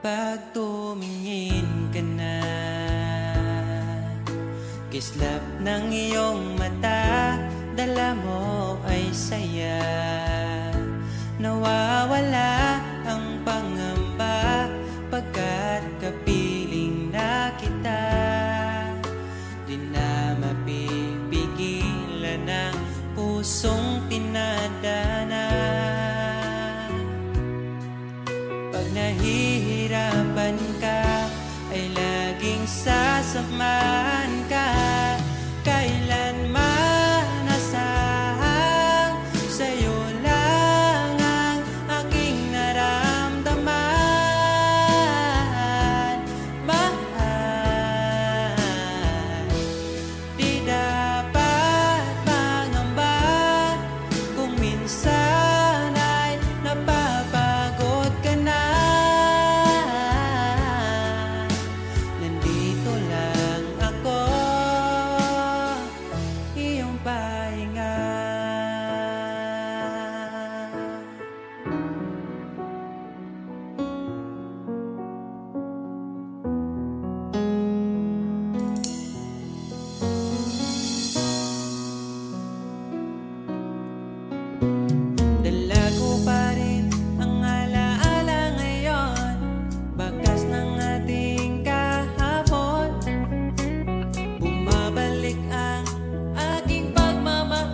Pag tumingin ka na, kislap ng iyong mata, dala mo ay saya. Nawawala ang pangamba pagkat kapiling na kita. Di na mapipigilan ang pusong tinadana. Pag nahihirapan ka, ay laging sasamahan ka. Kailanman asahang sa'yo lang ang aking naramdaman. Mahal, di dapat mangamba kung minsan ay napapagod ka na. Nandito lang ako, iyong pahinga. Dala ko pa rin ang alaala ngayon, bakas ng ating kahapon. Bumabalik ang aking pagmamahal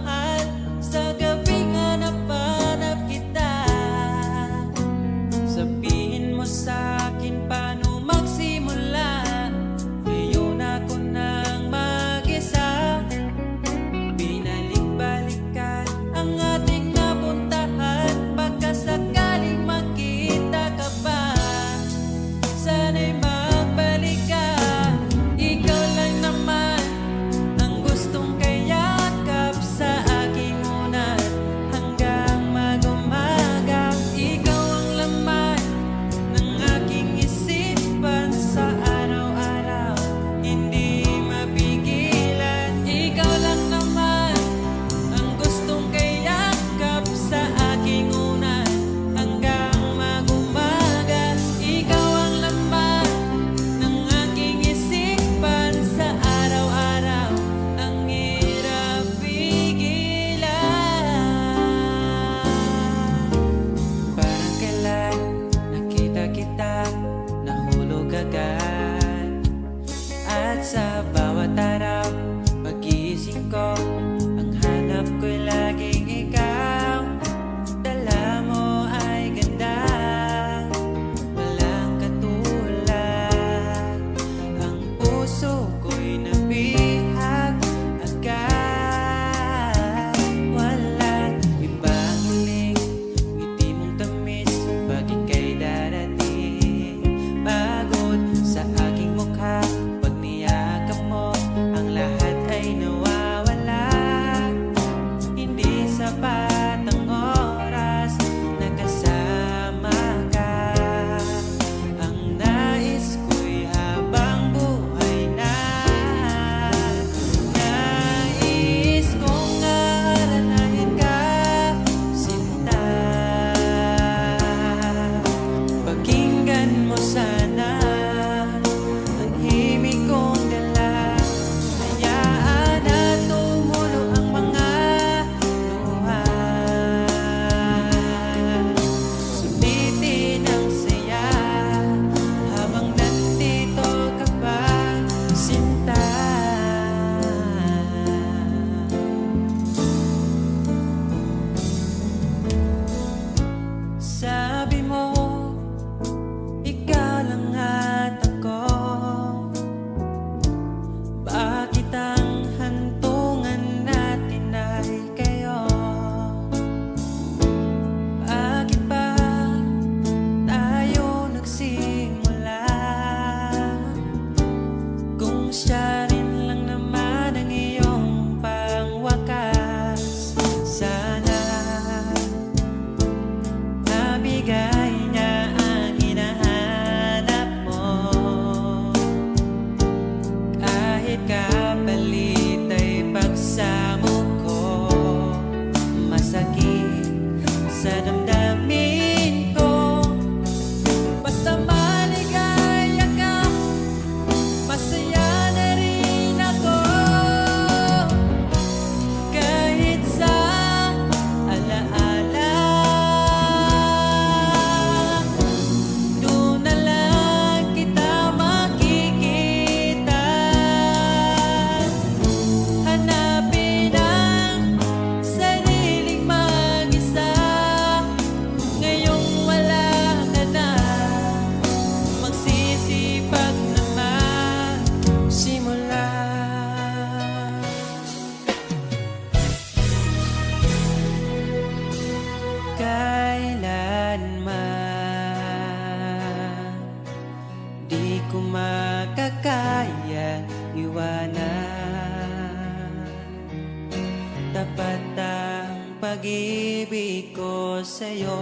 tapat ang pag-ibig ko sa'yo.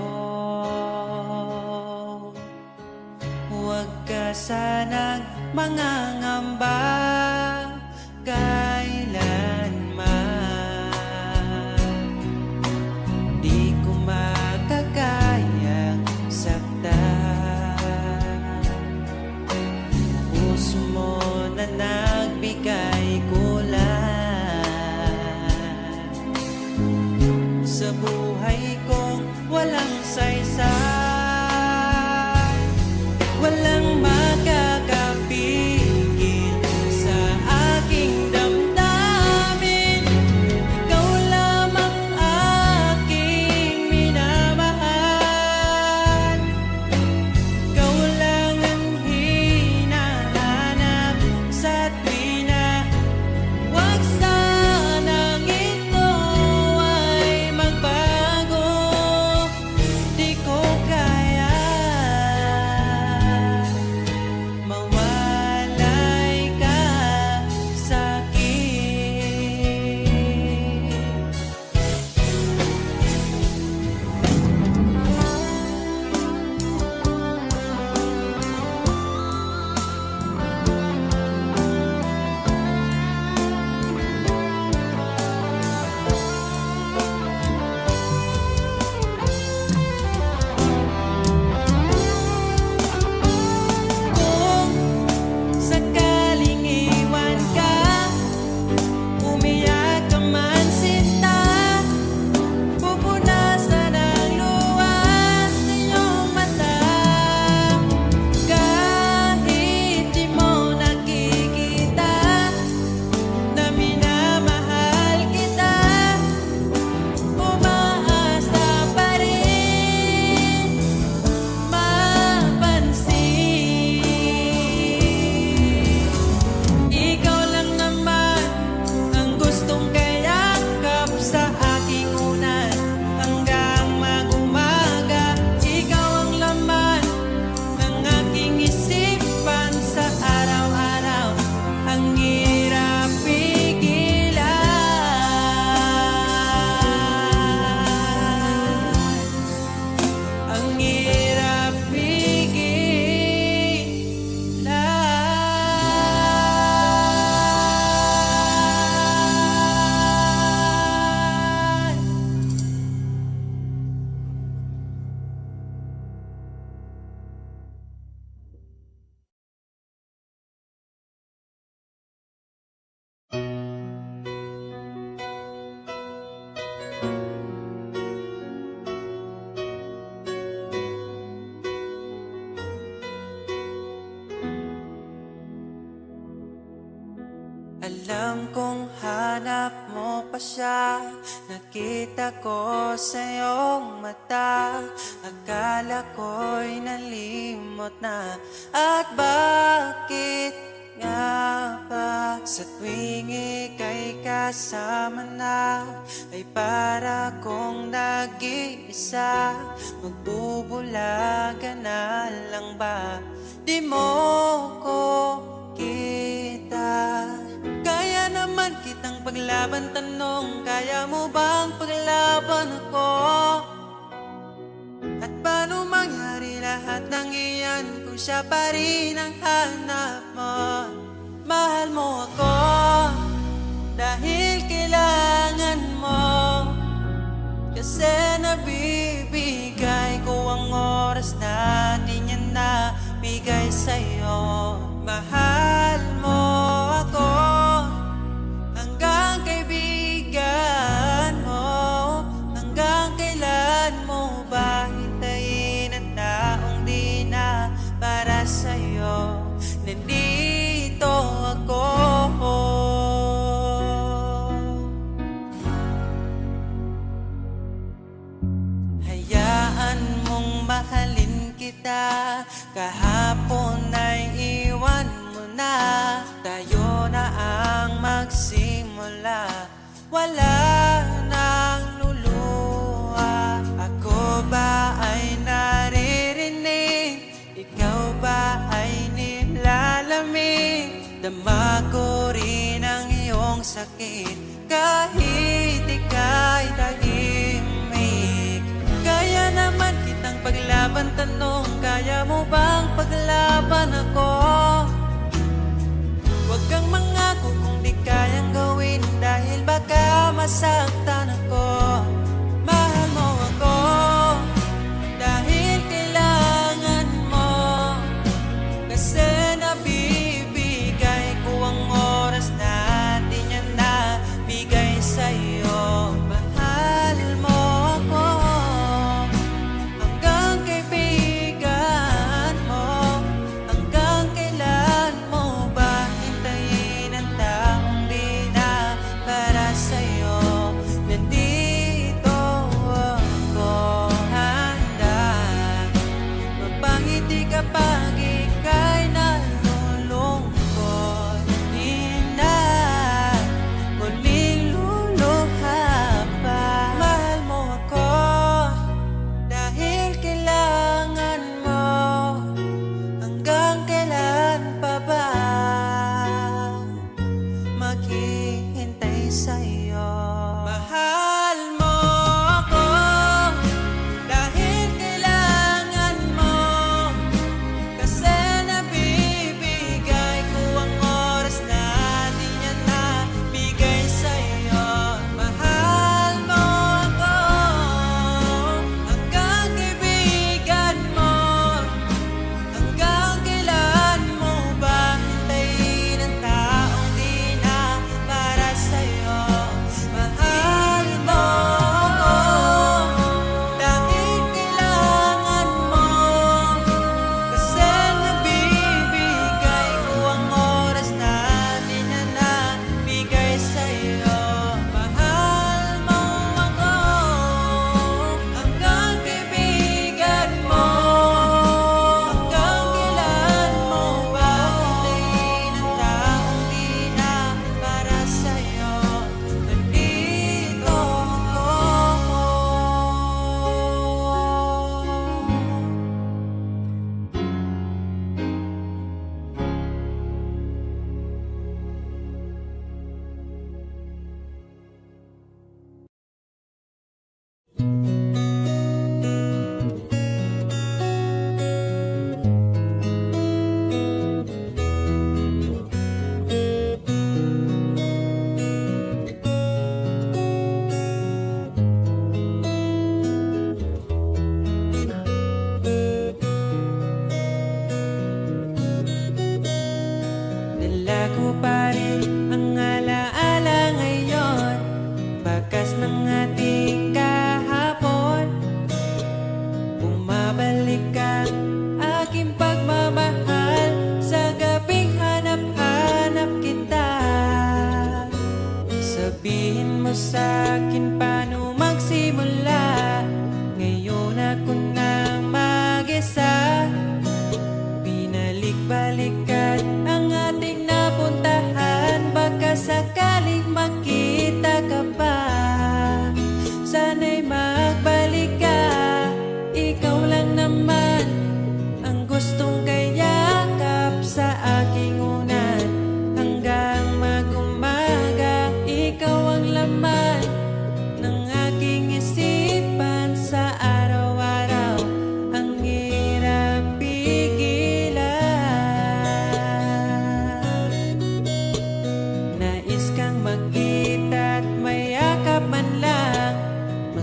Huwag ka sanang mangangamba kailanman. Di ko makakayang saktan. Puso mo na nagbigay kulan sa buhay kong walang saysay. Walang makakapigil sa aking damdamin. Ikaw lamang aking minamahal. Ikaw lang ang hinahanap sa tuwina. Huwag sanang ito ay magbago. Di ko kaya mawalay ka sa'kin. Kung sakaling iwan ka, umiyak ka man sinta, pupunasan ang luha sa iyong mata. Kahit di mo nakikita na minamahal kita, umaasa pa rin mapansin. Ikaw lang naman ang gustong kayakap sa aking unan hanggang mag-umaga. Ikaw ang laman ng aking isipan sa araw-araw. Ang hirap pigilan. Ang hirap pigilan. Alam kong hanap mo pa siya. Nakita ko sa iyong mata. Akala ko'y nalimot na. At bakit nga ba sa tuwing ika'y kasama na, ay para kong nag-iisa? Magbubulaga na lang ba? Di mo ko kita. Kaya naman kitang paglaban, tanong, kaya mo bang paglaban ako? At paano mangyari lahat ng iyan kung siya pa rin ang hanap mo? Mahal mo ako dahil kailangan mo, kasi nabibigay ko ang oras na di niya nabigay sa'yo. Mahal mo ako hanggang kaibigan mo. Hanggang kailan mo ba hintayin ang taong di na para sa'yo? Nandito ako. Hayaan mong mahalin kita. Kahapon ay iwan mo na. Tayo na ang magsimula. Wala nang luluha. Ako ba ay naririnig? Ikaw ba ay nilalamig? Dama ko rin ang iyong sakit kahit ikaw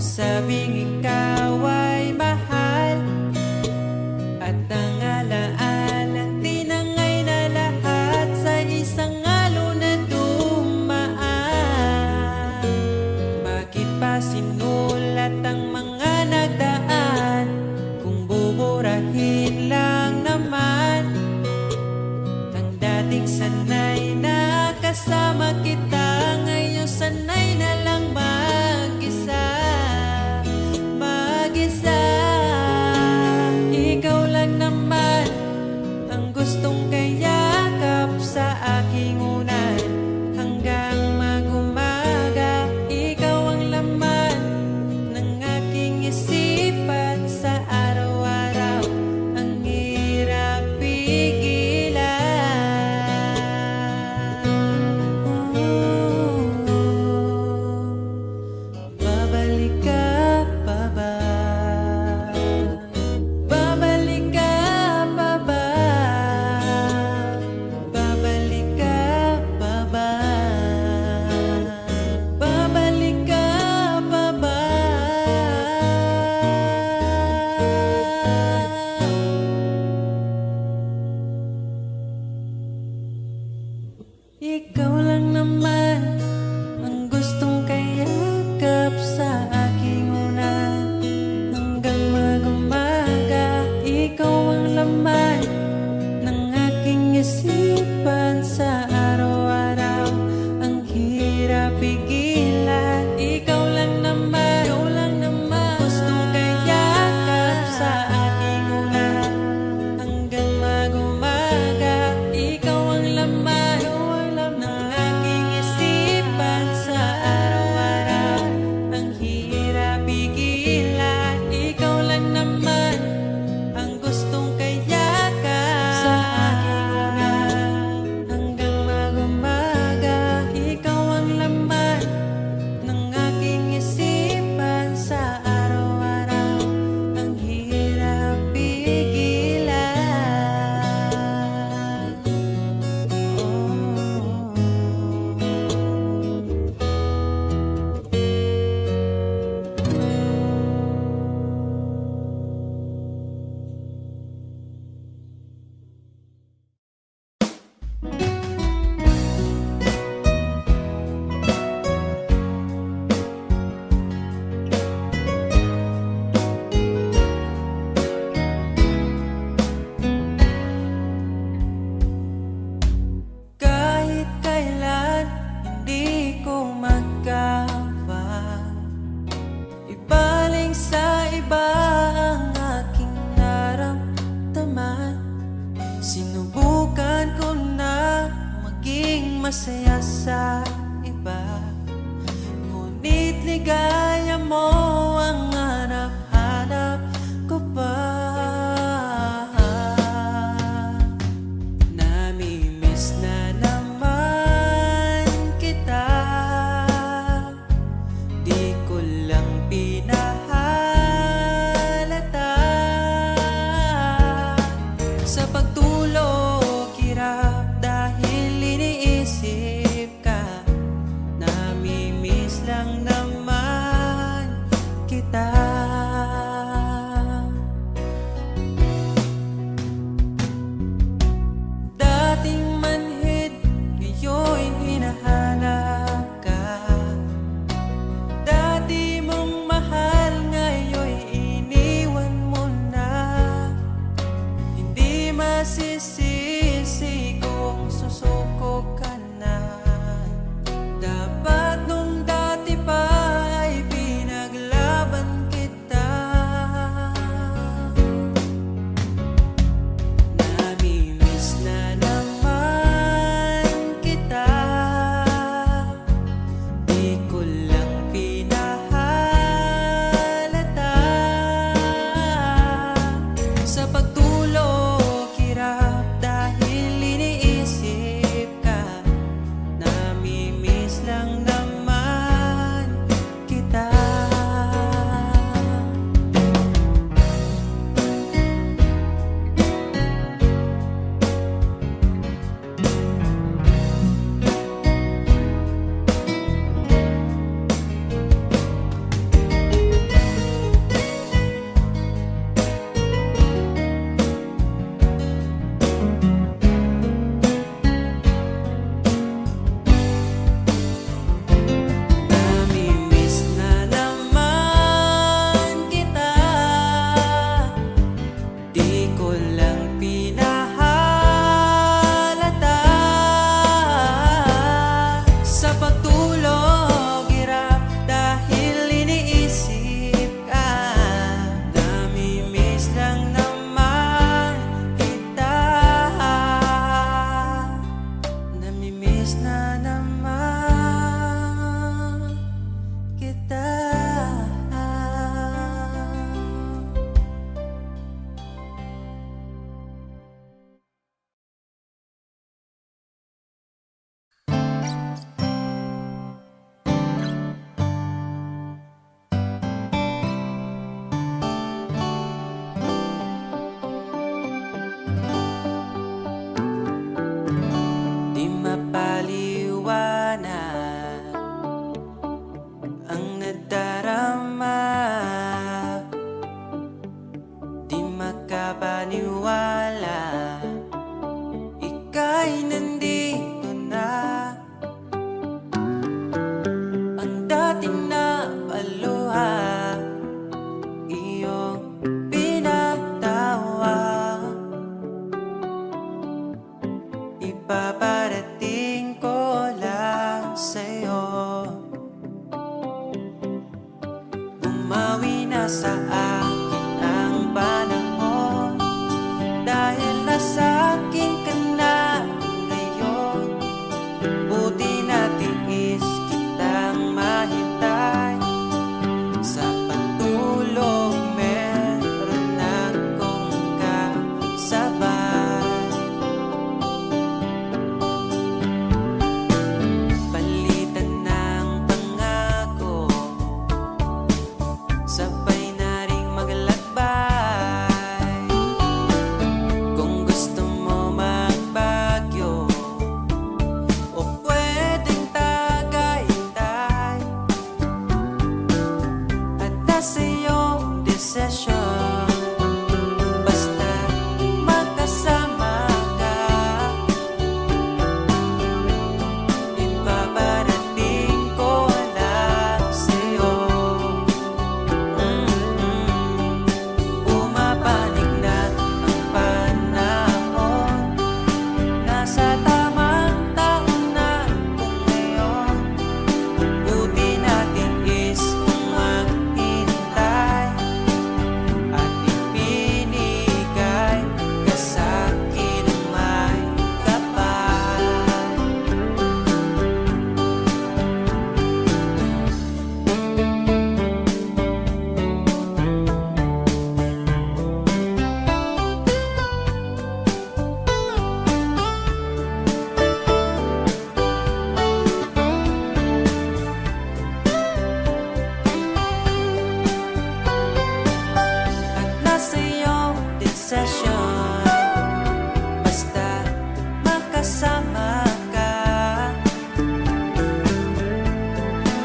Sabing ikaw ay mahal at ang alaala tinangay na lahat sa isang alon na dumaan. Bakit pa sinulat ang mga nagdaan kung buburahin lang naman ang dating sanay na kasama kita? Ngayon sanay na lang mag-isa, mag-isa. Ikaw lang naman ang gustong kayakap sa aking unan hanggang mag-umaga. Ikaw ang laman ng aking isipan sa araw-araw. Ang hirap pigilan. Babalik ka pa ba? Babalik ka pa ba? Babalik ka pa ba? Babalik ka pa ba? Ikaw lang naman ang gustong kayakap sa aking unan hanggang mag-umaga. Ikaw ang laman ng aking isipan sa araw-araw. Ang hirap pigilan. Ikaw lang naman gustong kayakap sa aking unan hanggang mag-umaga. Ikaw ang laman ng aking isipan sa araw-araw. Ang hirap pigilan. Ikaw lang naman ang gustong kayakap sa aking unan hanggang mag-umaga. Ikaw ang laman ng aking isipan sa araw-araw. Ang hirap pigilan. Kahit kailan hindi ko magkawang ibaling sa iba ang aking naramdaman. Sinubukan ko na maging masaya sa iba, ngunit ligaya mo ang hanap-hanap ko pa. Namimiss na naman kita, di ko lang pinahalata. Sa pagtulog hirap dahil iniisip ka. Namimiss lang naman Bumawi na sa akin ang panahon, dahil nasa akin ka na ngayon. Buti na tiis kitang mahintay, sa pagtulog meron akong kasabay. Palitan ng pangako, sabay na ring maglakbay. Kung gusto mo magbagyo o pwedeng tagaytay, at nasa iyong desisyon, basta magkasama ka. Ibabarating ko lang sa'yo. Pumapanig na ang panahon, nasa tamang taon na kung ngayon. Buti natin is kung maghintay, at ipinigay ka sa'kin ng may kapal. At nasa iyong desisyon, basta magkasama ka.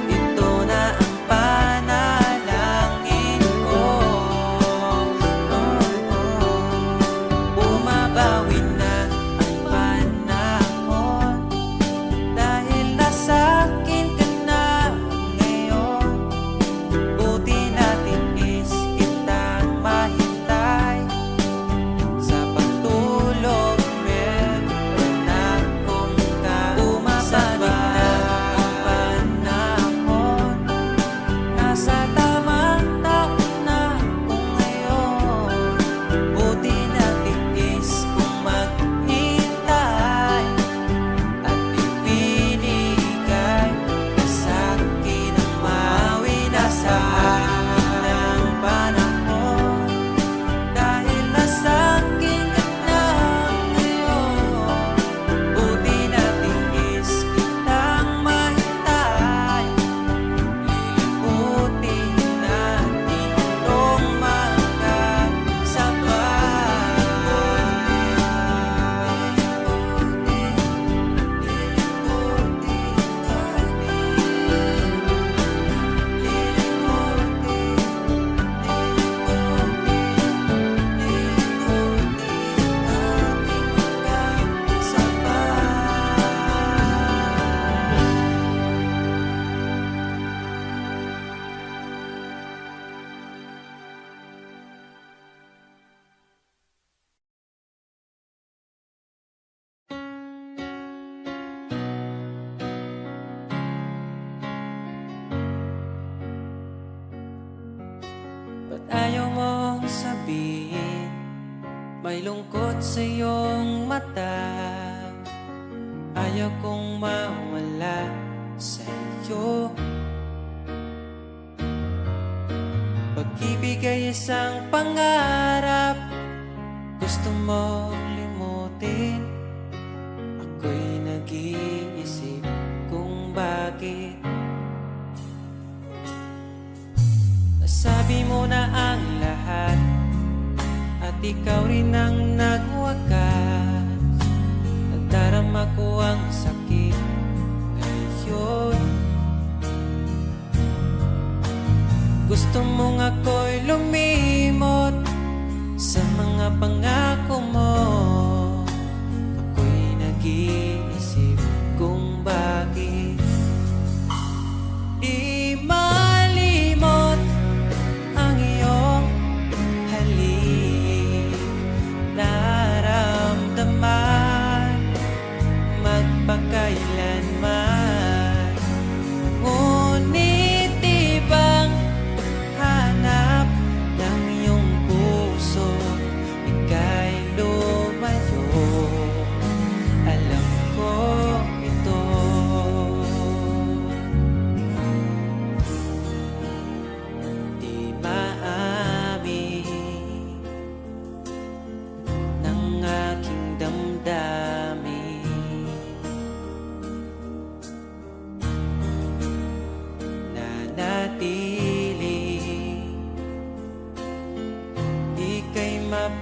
Ito na ang panalangin ko. Bumabawi na ang panahon, dahil nasa akin ka na ngayon. Buti natin is kitang mahintay, sa pagtulog meron akong kasabay. Bumabawi na ang panahon, nasa tamang taon na kung ngayon. Buti natin is kung maghintay, at ipinigay ka sa'kin ang mawi na sa akin ang panahon, dahil nasa akin ka na ngayon. Buti natin is kitang mahintay, lilibutin natin itong Ba't ayaw mong sabihin, may lungkot sa iyong mata? Ayaw kong mawala sa iyo. Pag-ibig ay isang pangarap, gusto mo limutin. Ako'y nag-iisip kung bakit nasabi mo na ang lahat, at ikaw rin ang nagwakas. Nadarama ko ang sakit ngayon. Gusto mong ako'y lumimot sa mga pangako mo. Ako'y nag-iisip kung bakit di malimot ang iyong halik. Naramdaman magpakailanman, ngunit ibang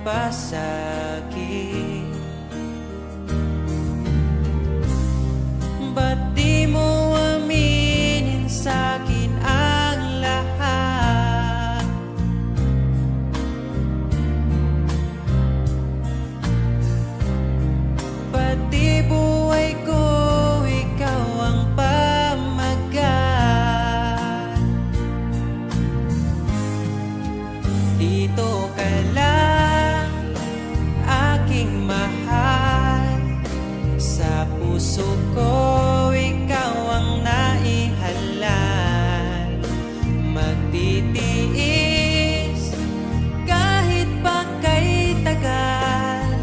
pa sa'kin? Ba't di mo aminin sa'kin ang lahat? Pati buhay ko, ikaw ang pamagat. Dito ka lang, aking mahal. Sa puso ko, ikaw ang naihalal. Magtitiis kahit pa kay tagal.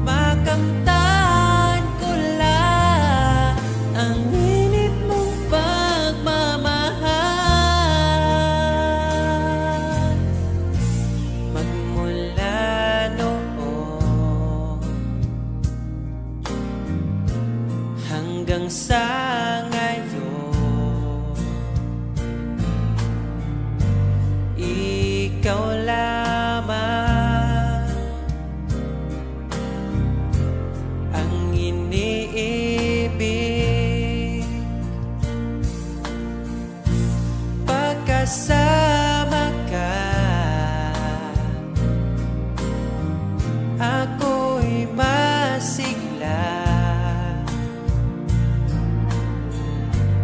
Makamtan ko lang ang init mong pagmamahal. Magmula noon hanggang sa ngayon, ikaw lamang ang iniibig. Pagkasama ka, ako'y masigla.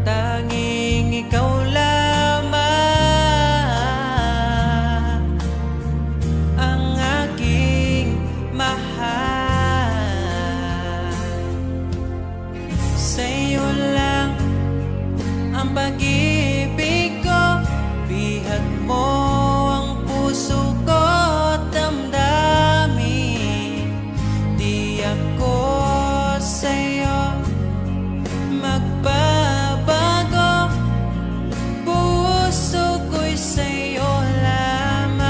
Tanging ikaw lamang ang aking mahal. Sa'yo lang ang pag-ibig ko, bihag mo ang puso ko at damdamin. Di ako sa'yo magbabago, puso ko'y sa'yo lamang.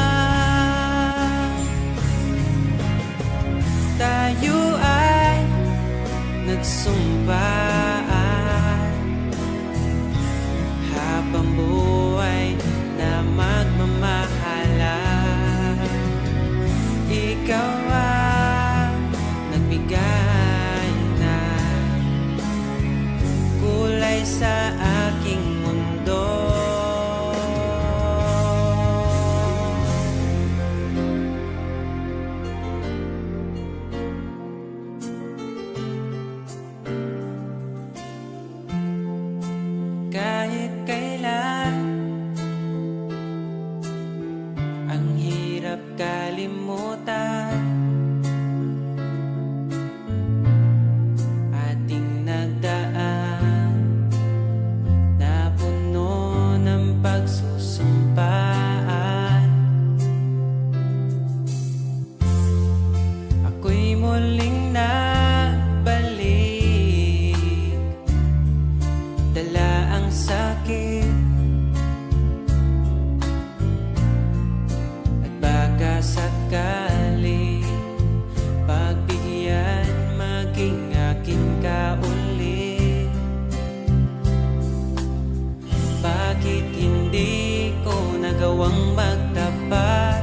Tayo ay nagsumpaan habang buhay na magmamahalan. Ikaw ang nagbigay na kulay sa aking mundo. Kahit kailan, ang hirap kalimutan. Ating nagdaan na puno ng pagsusumpaan. Ako'y muling nabalik, dala ang sakit at baka sakali pagbigyan maging akin ka ulit. Bakit hindi ko nagawang magtapat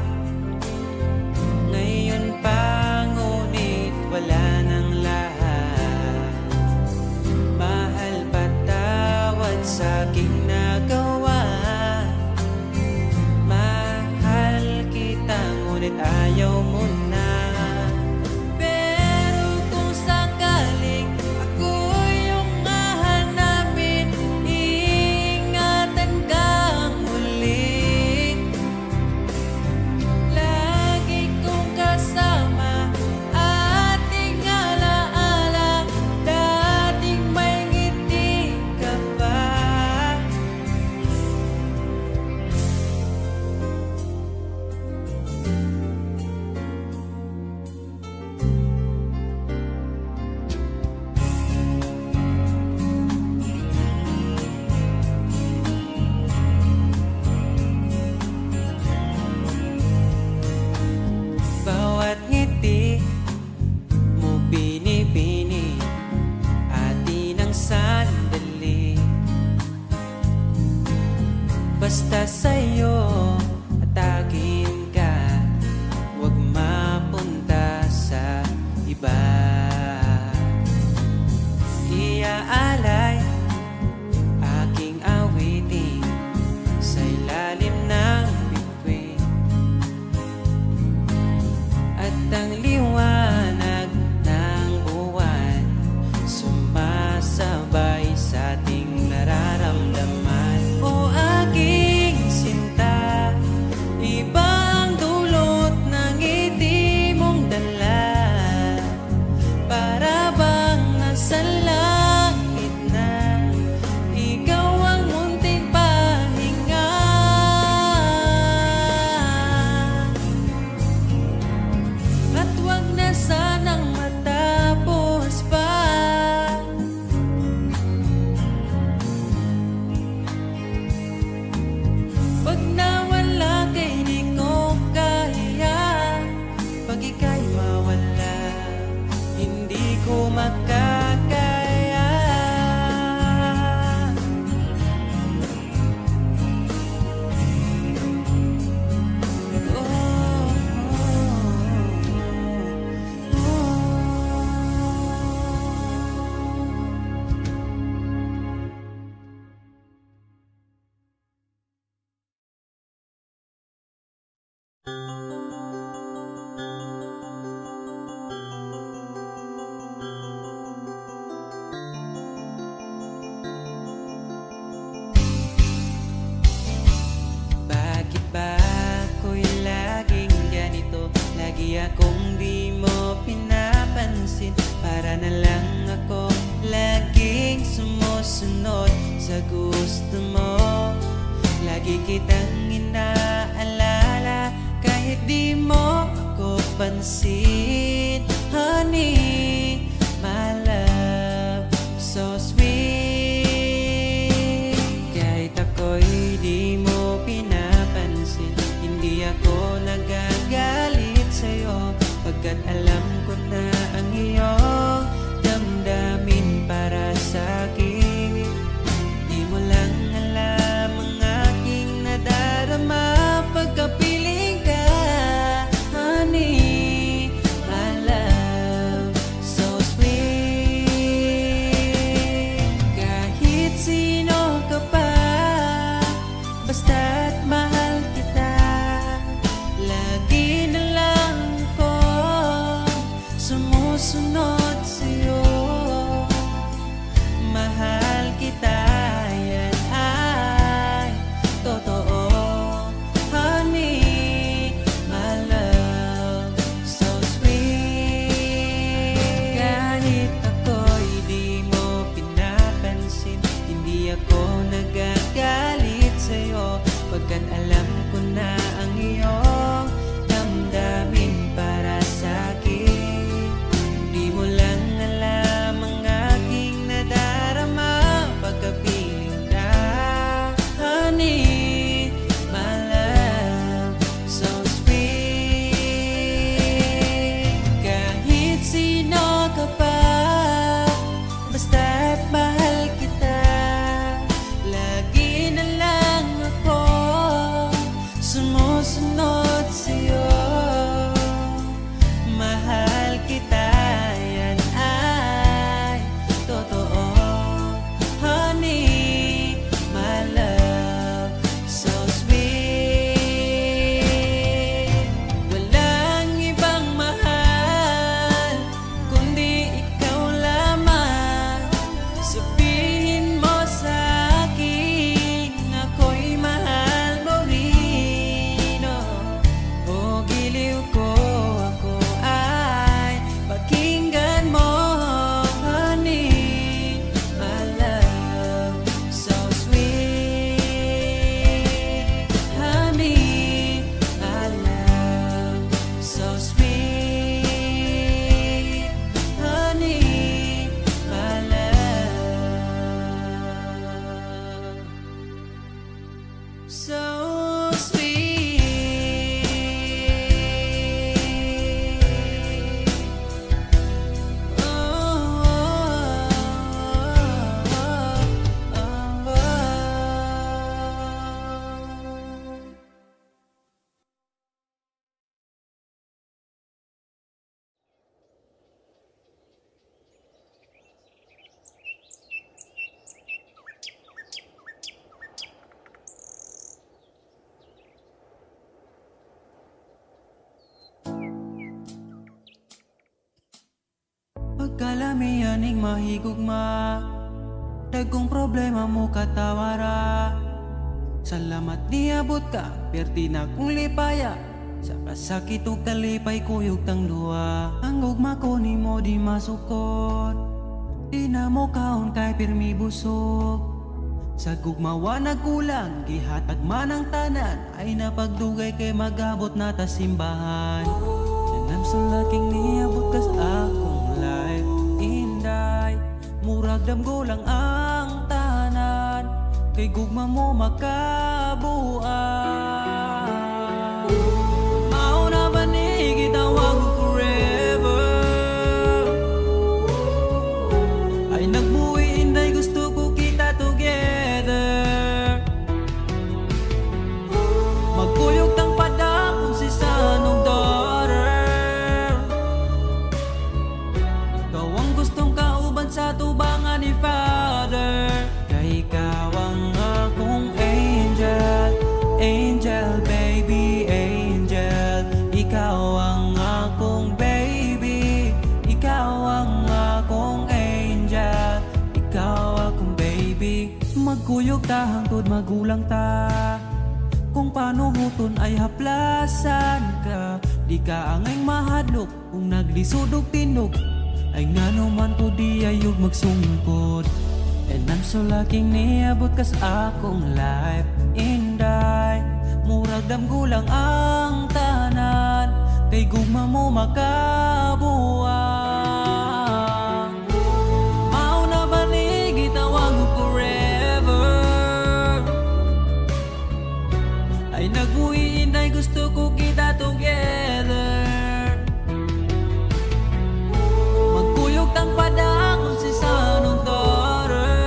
ngayon pa, ngunit wala nang lahat. Mahal, patawad sa'king nagawa. Mahal kita, ngunit ayaw mo na. Pero kung sakaling ako yung hahanapin, iingatan kang muli. Bakit ba ako'y laging ganito? Lagi akong di mo pinapansin. Para na lang ako laging sumusunod sa gusto mo. Lagi kitang inaalala kahit di mo ako pansin. Honey, my love, so sweet. Kahit ako'y di mo pinapansin, hindi ako nagagalit sa'yo, pagkat alam ko na ang iyong damdamin para sa'kin. Di mo lang alam ang aking nadarama pagkapiling ka. Honey, my love, so sweet. Kahit sino ka pa, basta't mahal kita, lagi na lang ako sumusunod sa'yo. Mahal kita, yan ay totoo. Honey, my love, so sweet. Kahit ako'y di mo pinapansin, hindi ako nagagalit sa'yo, pagkat alam ko na ang iyong damdamin para sa'kin. Di mo lang alam ang aking nadarama pagkapiling ka. Honey, my love, so sweet. Kahit sino ka pa, basta't mahal kita, lagi na lang ako sumusunod sa'yo. Mahal kita, yan ay totoo. Honey, my love, so sweet. Walang ibang mahal kundi ikaw lamang. Sabihin mo sa'kin ako'y mahal mo rin, oh. O giliw ko, ako ay pakinggan mo. Honey, my love, so sweet. Honey, my love, so sweet. Honey, my love, so sweet. Oh, oh, oh, oh. Pagkalamihan ning mahigugma, dagkong problema mo katawara. Salamat niabot ka, perti na kong lipaya, sa kasakit o kalipay kuyog tang duwa. Ang gugma ko ni mo di masukot, di na mo kaon kay pirmi busog. Sa gugmawa nagkulang, gihatag man ang tanan, ay napagdugay kay magabot na ta simbahan. Nanam sa laking niabot ka sa akong life, inday, murag damgo lang ang tanan, kay gugma mo makabuan. Mauna ba ni gitawag mo forever? Ay nagbuhi inday, gusto ko kita together. Magkuyog tang padakon si sanong daughter, ikaw ang gustong kauban sa tubangan ni Father. Kay ikaw ang akong angel, ta hangtod magulang ta. Kung paano huton ay haplasan ka, di ka angay mahadlok kung naglisod og tinog. Ay ngano man to di ayog magsungkod. And I'm so lucky niabot kas akong life inday. Murag damgulang ang tanan, kay gugma mo makabuang. Mao na ba ni gitawag mo forever? Ay nagbuhi inday, gusto ko kita together. Magkuyog tang padakon si sanong daughter.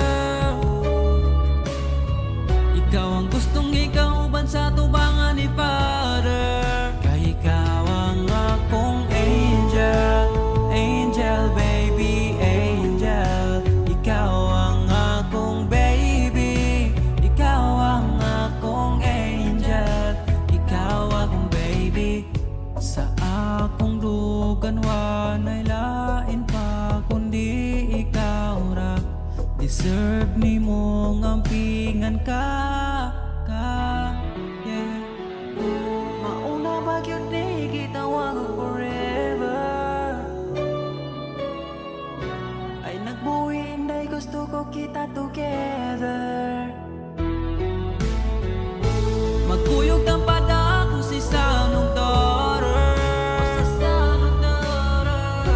Ikaw ang gustong ikauban sa tubangan ni Father. Kay ikaw ang akong angel, angel baby, angel. Ikaw ang akong baby, ikaw ang akong angel, ikaw akong baby. Sa akong dugan wanay lain pa kundi ikaw ra. Deserve ni mo ngampingan ka, yeah. Mauna ba yun ni gitawag ang forever? Ay nagbuhi inday, gusto ko kita together. Magkuyog kang padako si sanong daughter.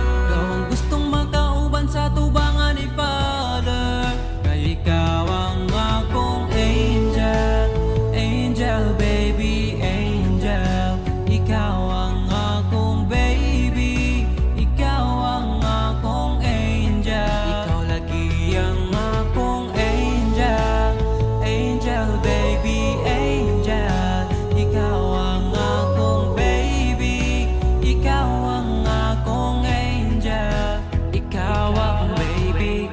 Ikaw ang gustong makauban sa tubangan ni Father. Kay ikaw ang akong angel, angel baby, angel. Ikaw ang akong baby, ikaw ang akong angel. Ikaw lagi ang akong angel, angel baby, angel. Ikaw ang akong baby, ikaw ang akong angel, ikaw ang baby.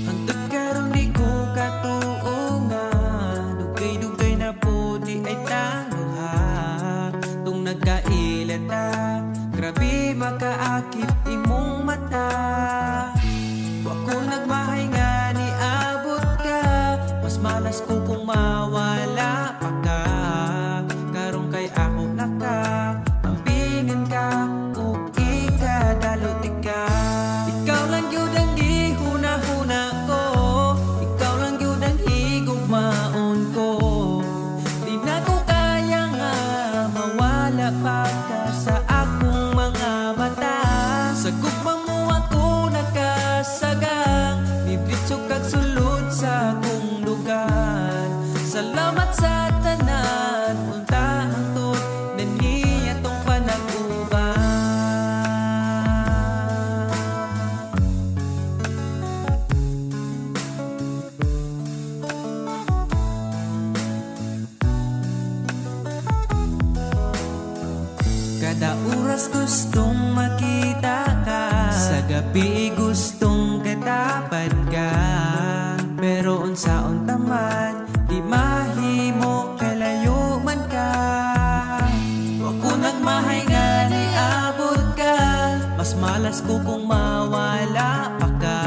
Hangtod karon di ko katuungan, dugay-dugay na po di ay tangha. Tung nagkailan ta, grabe makaakit imong mata. Wa ko nagmahay nga ni abot ka, mas malas ko kung mawala pa ka. Karong kay ako naka, ampingan ka, ug ikadalot ka. Ikaw lang yun ang gihuna-huna ko, ikaw lang yun ang higugmaon ko. Di na ko kaya nga mawala pa ka sa akong mga mata. Sa gugma mo ako nakasagang, nibritso kag sulod sa akong lugar. Salamat sa tanan, unta hangtod na niya tong panag-uban. Kada oras gustong makita ka, sa gabi gustong katapad ka. Pero unsaon taman, di mahimo kalayo man ka. Wa ko nagmahay nga ni abot ka, mas malas ko kung mawala pa ka.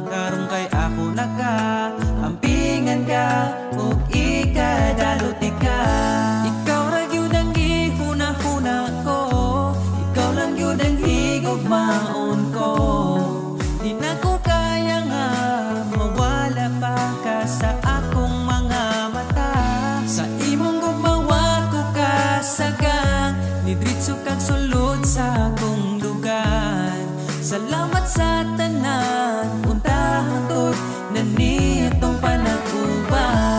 Karong kay ako naka, ampingan ka, ug ikadalot ka. Ikaw ra gyud ang gihuna-huna ko, ikaw lang gyud ang higugmaon ko. Di na ko kaya nga mawala pa ka sa akong mga mata. Sa imong gugmawa ko kasagang, nidritso kag sulod sa akong dugan. Salamat sa tanan, unta hangtod na nitong panag-uban.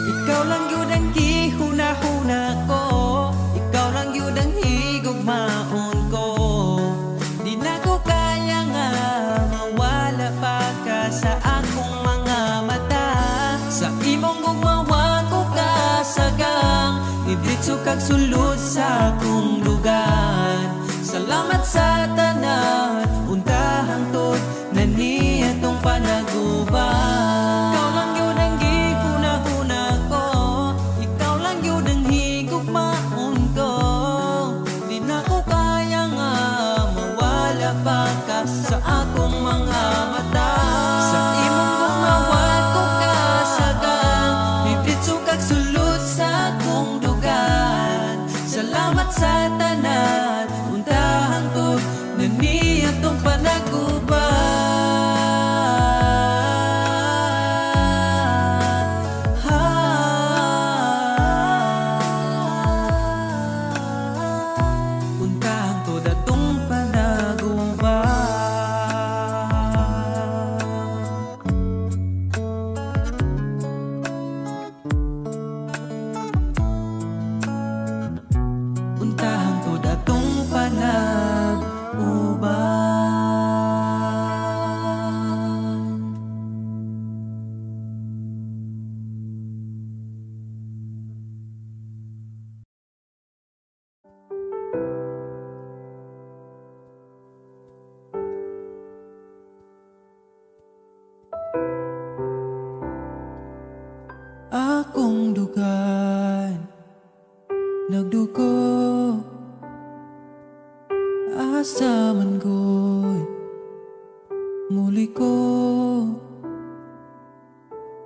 Ikaw lang yun ang gihuna-huna ko, ikaw lang yun ang higugmaon ko. Di na ko kaya nga Diretso kag sulod sa akong lugar. Salamat sa tanan, untahang tod na niya tong panaguban. Ikaw lang yun ang gihuna-huna ko, ikaw lang yun ang higugmaon ko. Di na ko kaya nga mawala pa ka sa akong mga mata. Sa imong gumawal ko kasagang, diretso kag sulod sa akong lugar. Salamat sa tanan, untahang tod na niya tong panaguban. Untahang tod atong panaguban. Untahang tod atong panaguban. Akong dugan nagdugo, asa man ko'y muli ko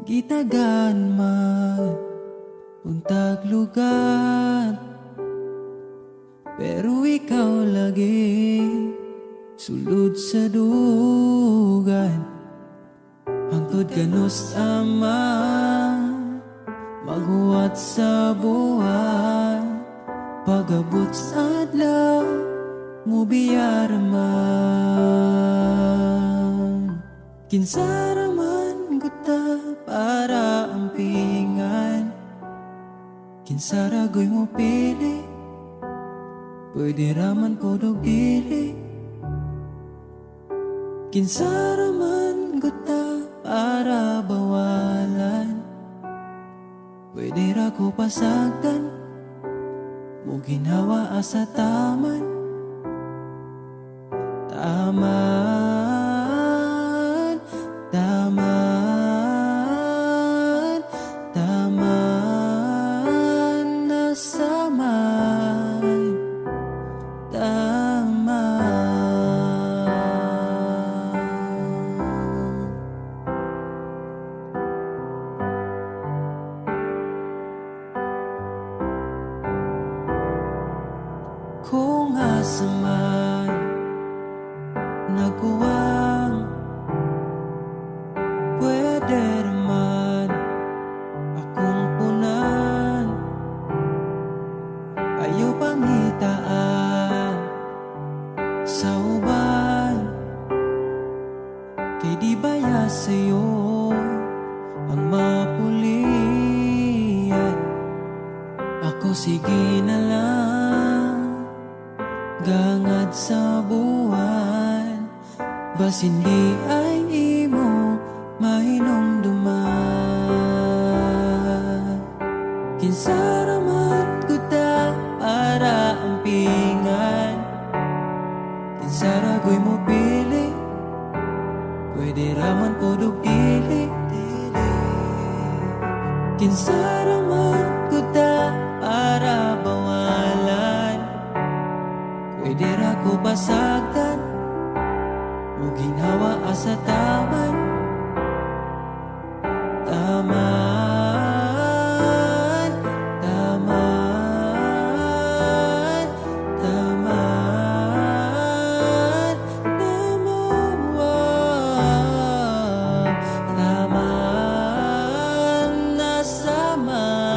gitagan man untag lugar. Pero ikaw lagi sulod sa dugan, hangtod kanos ama maghuwat sa buwan. Pagabot sa adlaw mo biyaraman, kinsaraman guta para ampingan. Kinsaragoy mo pili, pwede raman podog dili. Kinsaraman guta para bawalan, pwede ra ko pasagdan mo ginawa asa taman. Taman, taman, taman, nasaman, taman. Kung asa man nagkuwang, pwede naman akong punan. Ayaw pangitaan sa uban, kay di baya sa'yo ang mapulian. Ako sige na lang gangad sa buwan, bas hindi ay imo mahinumduman. Kinsaraman guta para ampingan, kinsaragoy mo pili, pwede raman podog dili. Kinsaraman guta para bawalan, pwede ra ko basagtan mo ginawa asa taman. Taman, taman, taman, taman, taman, nasaman.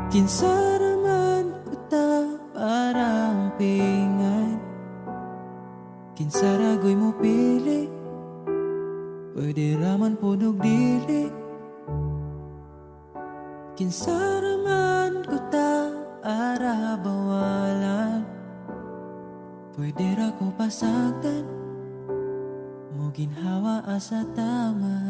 Kinsaraman kuta para ampingan, kinsaragoy mo pili, pwede raman podog dili. Kinsaraman kuta para bawalan, pwede ra ko pasagdan mo ginhawa asa taman.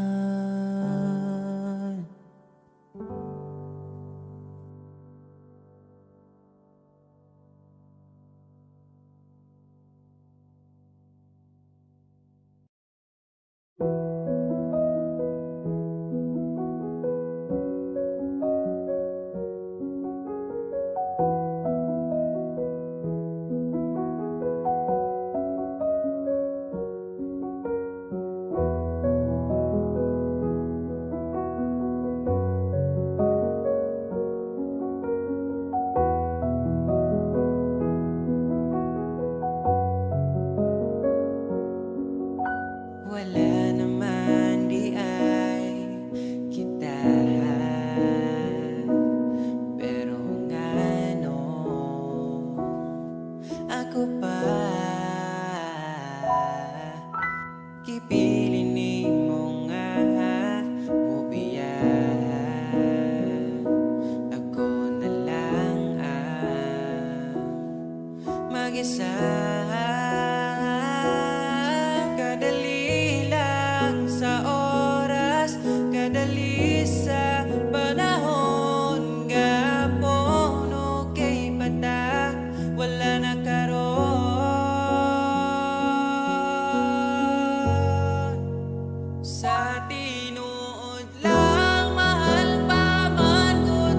Sa tinuod lang mahal pa man ko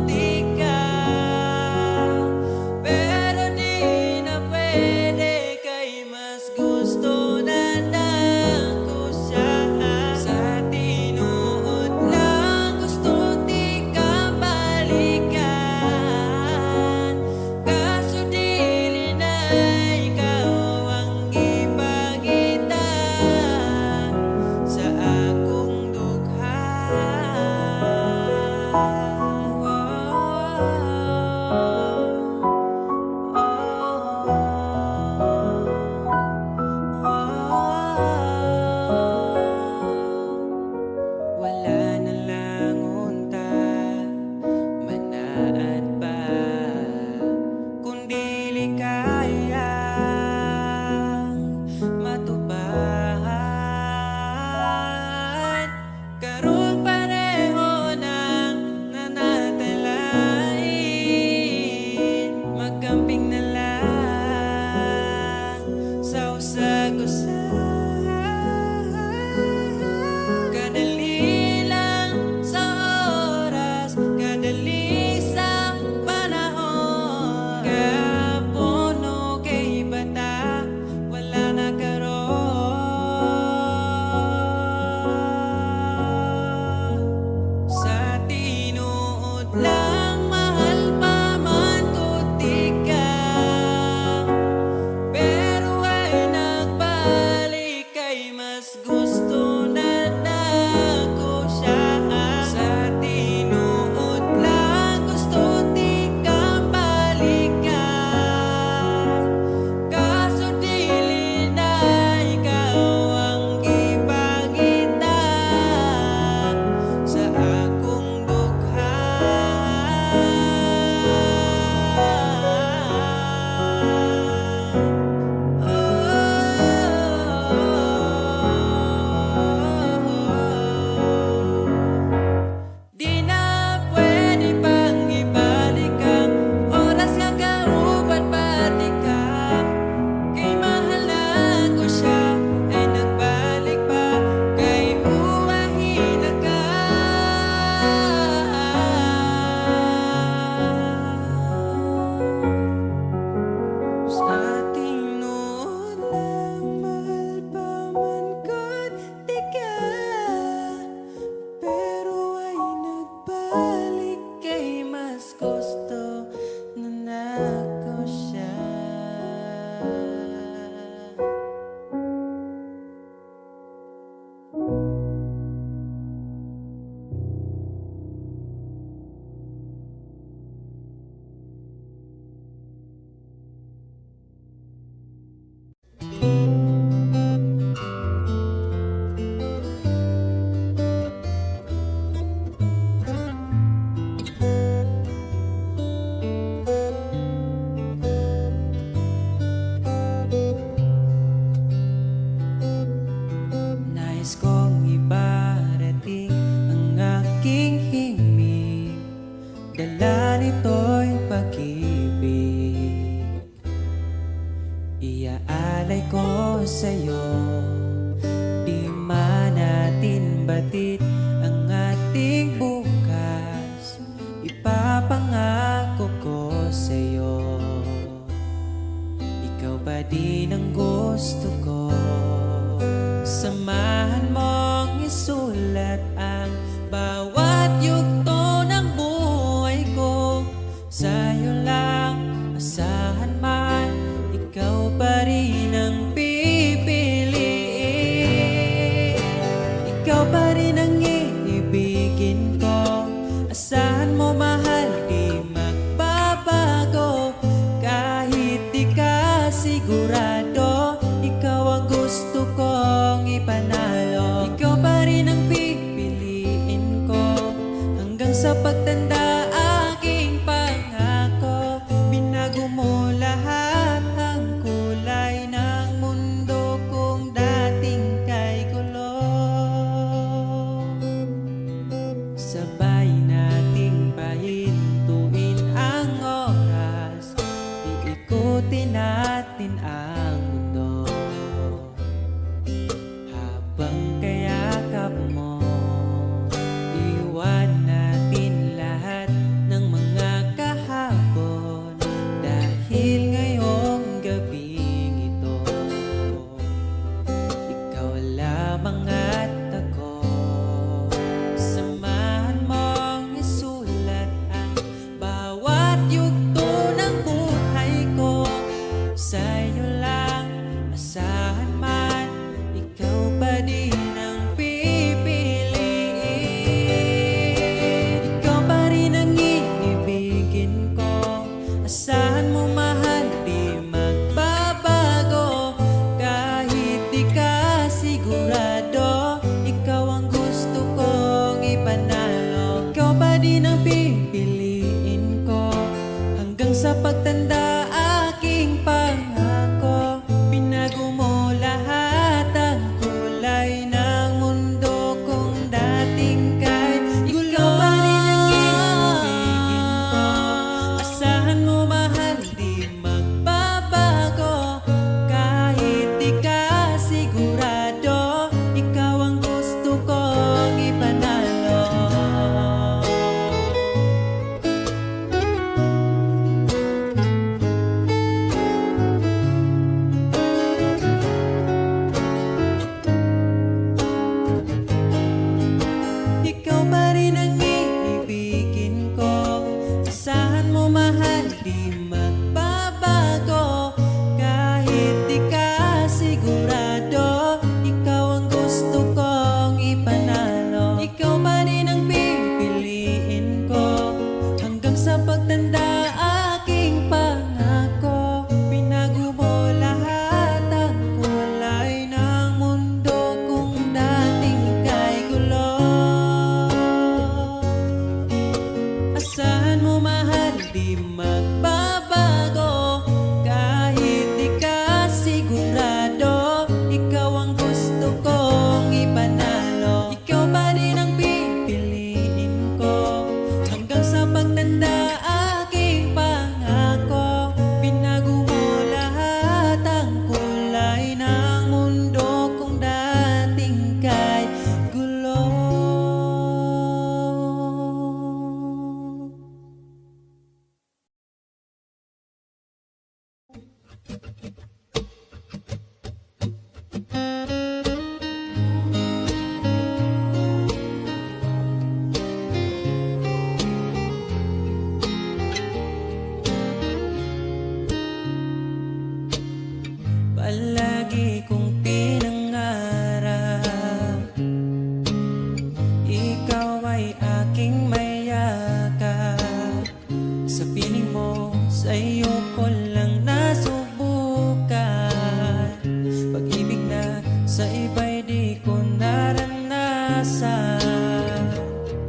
ka, pero di na pwede kay mas gusto na ko siya. Sa tinuod lang gusto di ka balikan, kaso dili na ikaw ang ipakita sa akong dugha. Wala na lang unta manaad pa, kung dili kayang matubahan. Karon pareho nang nanatalain, magkamping na lang sa usag-usag. Kadali lang sa oras, kadali sa panahon. Kahapon o kay bata, wala na karon. Sa tinuod lang mahal pa man ko ka, pero ay nagbalik kay mas gusto na ko siya. Sa tinuod lang gusto di ka balikan, kaso dili na ikaw ang ipakita sa akong dugha. Di na pwede pang ibalik ang oras nga kauban pati ka, kay mahal na ko siya ay nagbalik pa, kay uwahin na ka. Sa tinuod lang mahal pa man ko ka, pero ay nagbalik kay mas gusto na ko siya. Nais kong ibarating ang aking himig, dala nito'y pag-ibig. Iaalay ko sa'yo, di man natin batid ang ating bukas, ipapangako ko sa'yo, ikaw pa din ang gusto ko. Samahan mong isulat ang bawat yugto ng buhay ko. Sa'yo lang asahan man, ikaw pa rin ang pipiliin. Ikaw pa rin ang iibigin ko. Asahan mo mahal, di magbabago. Kahit di ka sigurado, ikaw ang gusto kong ipanalo. Ikaw pa rin ang pipiliin ko.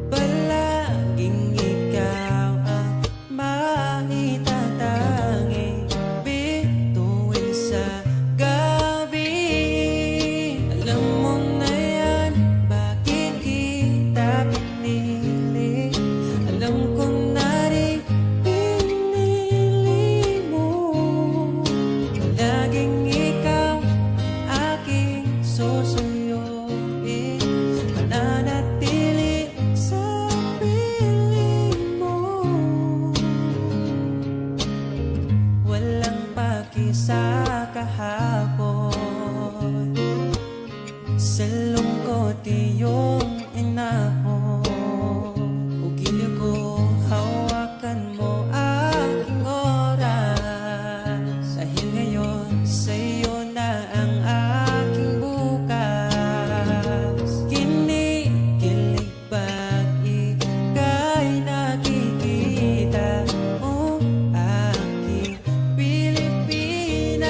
Palaging ikaw ang maitatangi bituin sa gabi. Alam mo na yan, bakit kita pinili? Alam ko na rin pinili mo. Palaging ikaw ang aking susuyuin, mananatili sa piling mo. Walang paki sa kahapon, sa lungkot iyong inahon. Ugili ko, hawakan mo aking oras, dahil ngayon sa'yo na ang aking bukas. Kinikilig pag ika'y nakikita mo, aking Pilipinas.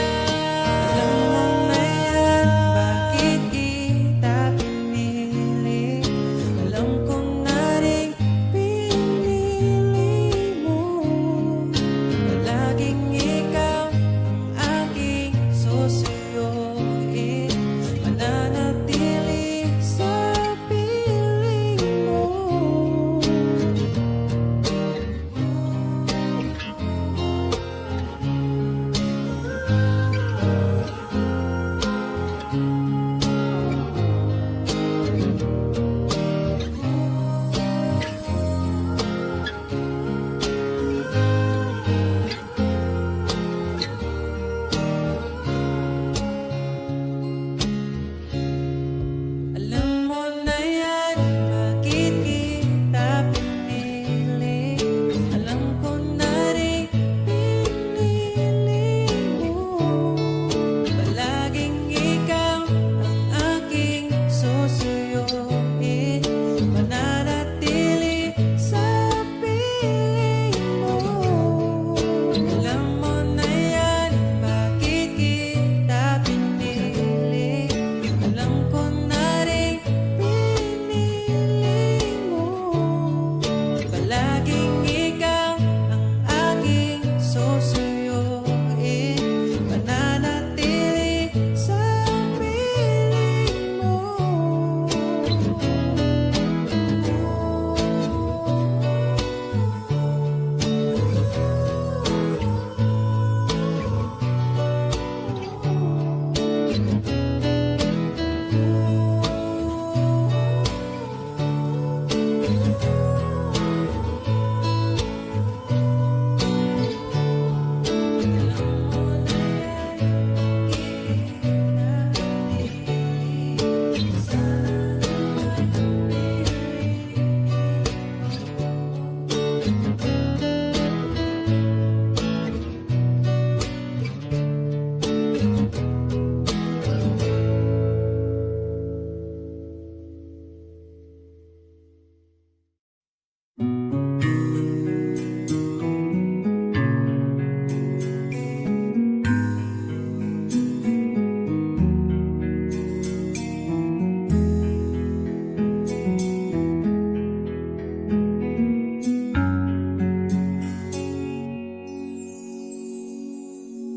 Alam mo na yan, bakit kita pinili? Alam ko na rin pinili mo. Palaging ikaw ang aking susuyuin, mananatili sa piling mo. Alam mo na yan, bakit kita pinili? Alam ko na rin pinili mo. Palaging ikaw ang aking susuyuin, mananatili sa piling mo. Alam mo na yan, bakit kita pinili? Alam ko na rin pinili mo. Palaging ikaw ang aking susuyuin, mananatili sa piling mo.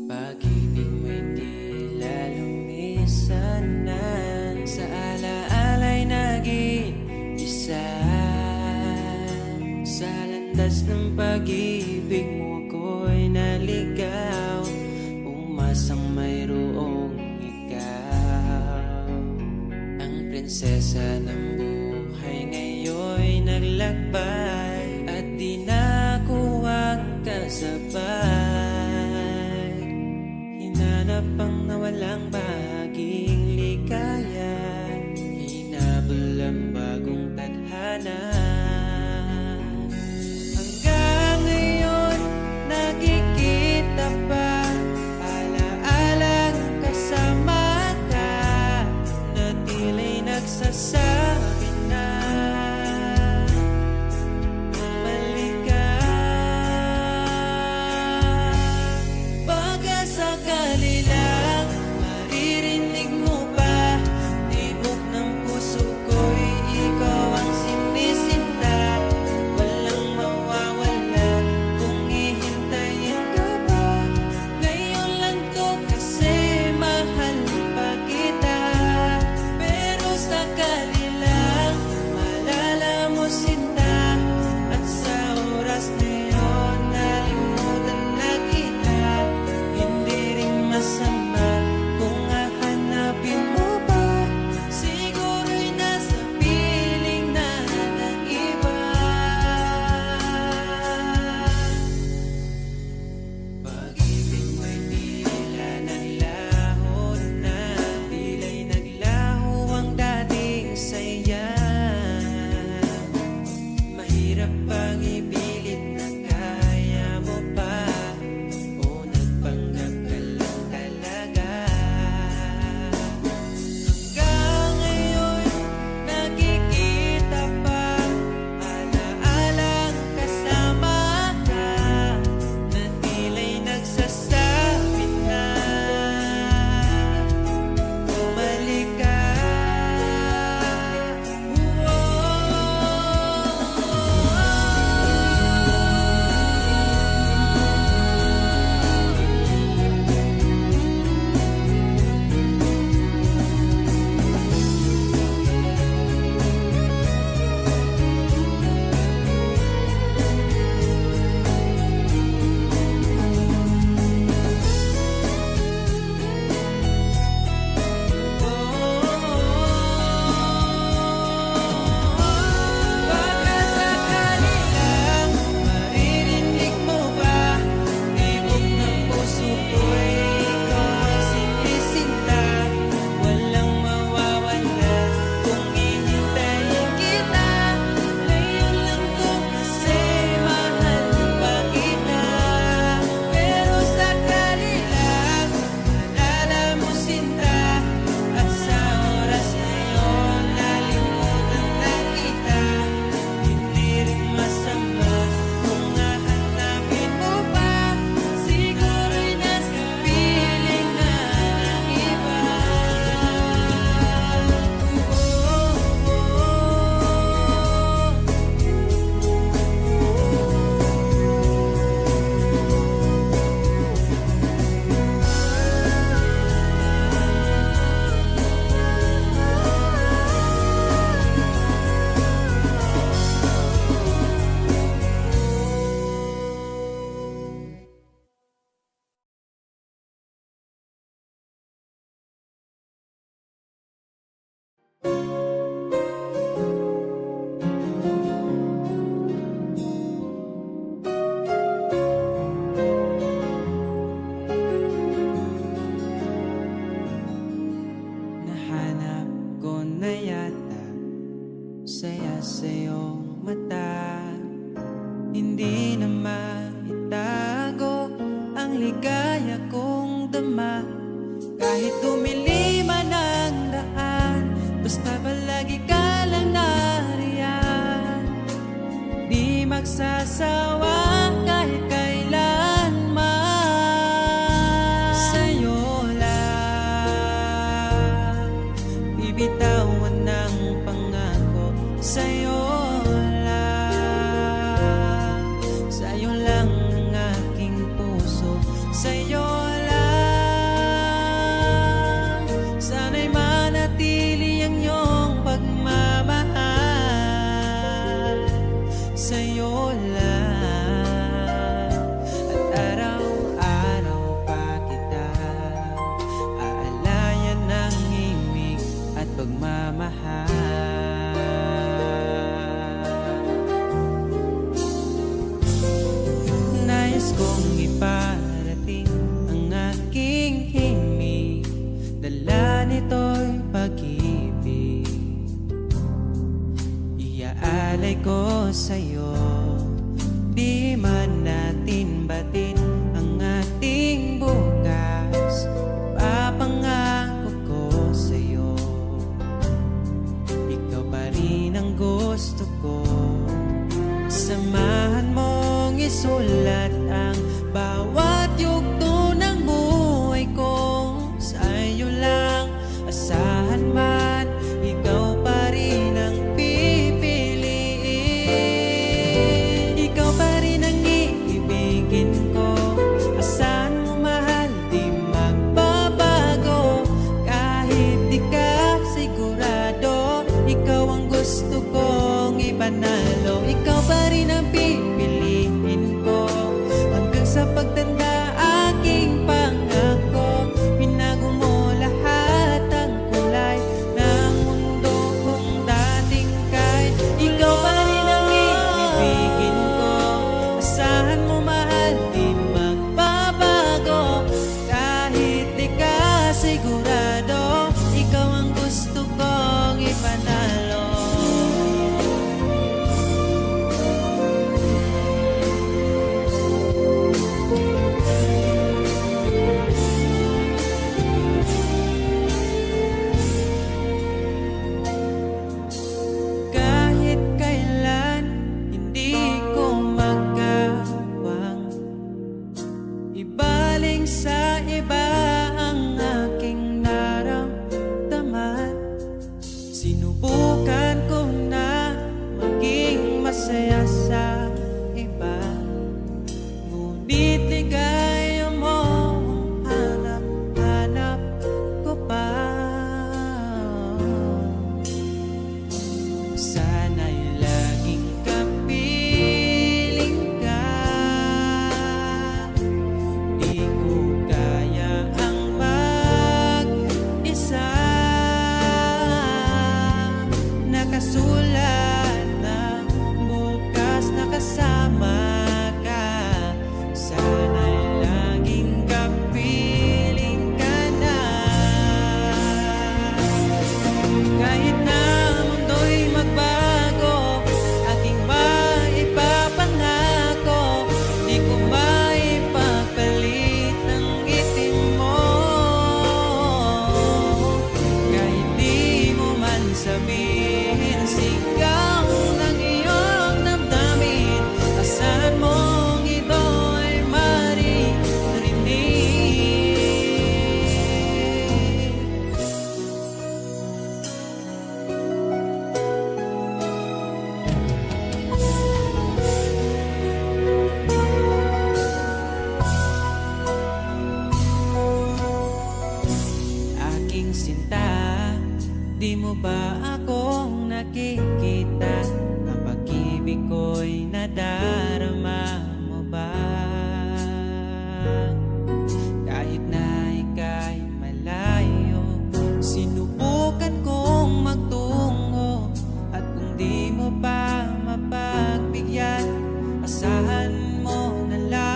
Pag-ibig mo'y tila lumisanan, sa alaala'y nag-iisa. Sa landas ng pag-ibig mo ako'y naligaw, umasang mayroong ikaw. Ang prinsesa ng buhay ngayon'y naglakbay, at di na ako ang kasabay. Hinanap ang nawalang bahaging ligaya, hinabol ang bagong tadhana. Hanggang ngayon nakikita pa, alaalang kasama ka, na tila'y nagsasabi na Mahirap bang ipilit na kaya mo pa, o nagpanggap ka lang talaga? Hanggang ngayon nakikita pa, alaalang kasama ka, na tila'y nagsasabi na bumalik ka. Baka sakali lang maririnig mo ba, tibok ng puso ko'y ikaw ang sinisinta. Walang mawawala kung hihintayin kita. Ngayon lang ko kasi mahal pa kita. Pero sakali lang maalala mo sinta, at sa oras na yun nalimutan na kita. Hindi rin masama kung hahanapin mo pa, siguro'y nasa piling na ng iba. Nahanap ko na yata saya sa iyong mata. Hindi na maitago ang ligaya kong dama. Kahit tumili man ang daan, basta palagi ka lang nariyan. Di magsasawa kahit kailanman. Sa'yo lang bibitawan ng pangako. Sa'yo lang ang aking puso. Sa'yo lang sana'y manatili ang iyong pagmamahal. Sa'yo lang, at araw-araw pa kita aalayan ng himig at pagmamahal. Nais kong iparating ang aking himig, dala nito'y pag-ibig. Iaalay ko sa'yo, di man natin batin ang ating bukas. Papangako ko sa'yo, ikaw pa rin ang gusto ko. Samahan mong isulat ang bawat yugto ng buhay ko. Sa'yo lang asahan man, ikaw pa rin ang pipiliin. Ikaw pa rin ang iibigin ko. Asahan mo mahal, di magbabago. Kahit di ka sigurado, ikaw ang gusto kong ipanalo. Ikaw pa rin ang pipiliin ko hanggang sa pagtanda aking pangako. Binago mo lahat ang kulay ng mundo kong dating kay. Ikaw pa rin ang ibibigin ko. Asahan mo mahal, di magbabago. Kahit di ka sigurado, ikaw ang gusto kong ipanalo. pag-ibig ko'y nadarama mo ba? Kahit na ika'y malayo, sinubukan kong magtungo. At kung di mo pa mapagbigyan, asahan mo na lang.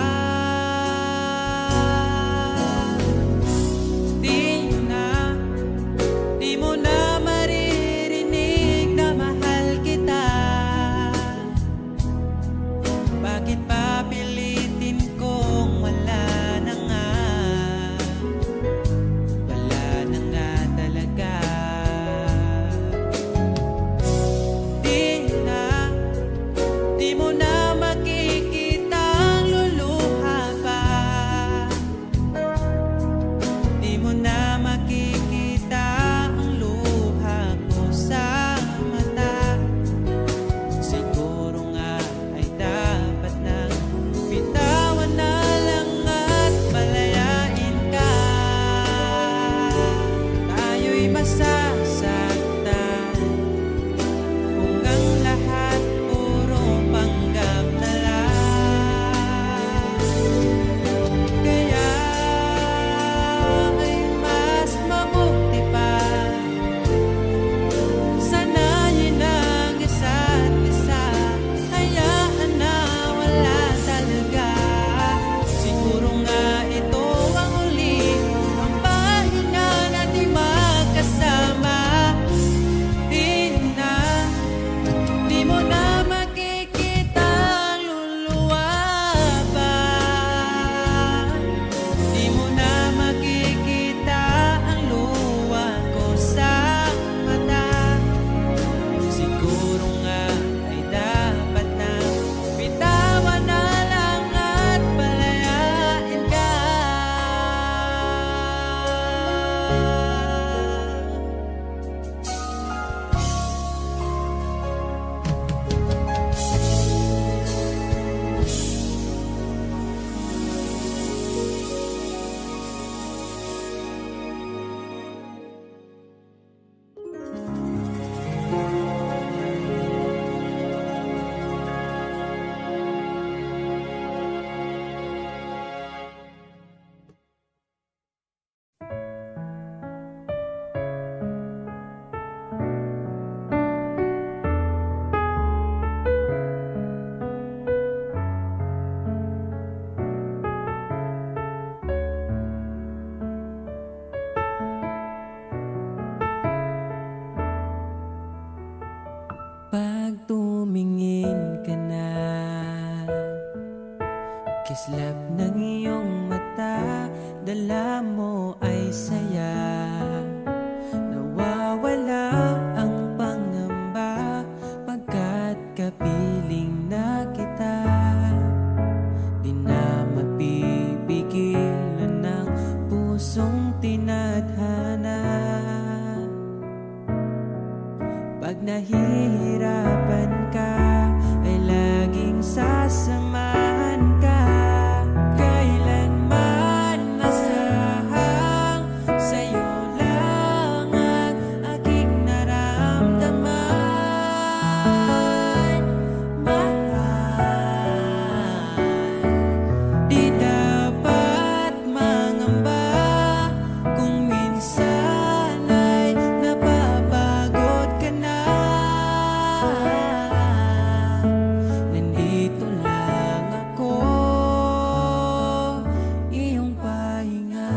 Di mo na maririnig na mahal kita. Bakit pa pilitin kung wala na nga? Wala na nga talaga. Di mo na makikita ang luluha pa. Di mo na makikita ang luha ko sa mata. Siguro nga ay dapat nang bitawan na lang at palayain ka. Tayo'y masasaktan kung ang lahat puro panggap na lang. Kaya ay mas mabuti pa sanayin ang isa't isa. Hayaan na wala talaga. Siguro nga ito ang huli, ang pahinga natin magkasama. Di mo na makikita ang luluwa pa. Di mo na makikita ang luha ko sa mata. Siguro nga ay dapat na bitawan na lang at palayain ka. Pag tumingin ka na, kislap ng iyong mata, dala mo ay saya. Nawawala ang pangamba pagkat kapiling na kita. Di na mapipigilan ng pusong tinadhana. Pag nahihirapan ka, ay laging sasamahan ka. Kailanman masahang sa'yo lang ang aking naramdaman. Mahal, di dapat mangamba kung minsan ay napapagod ka na. Nandito lang ako, iyong pahinga.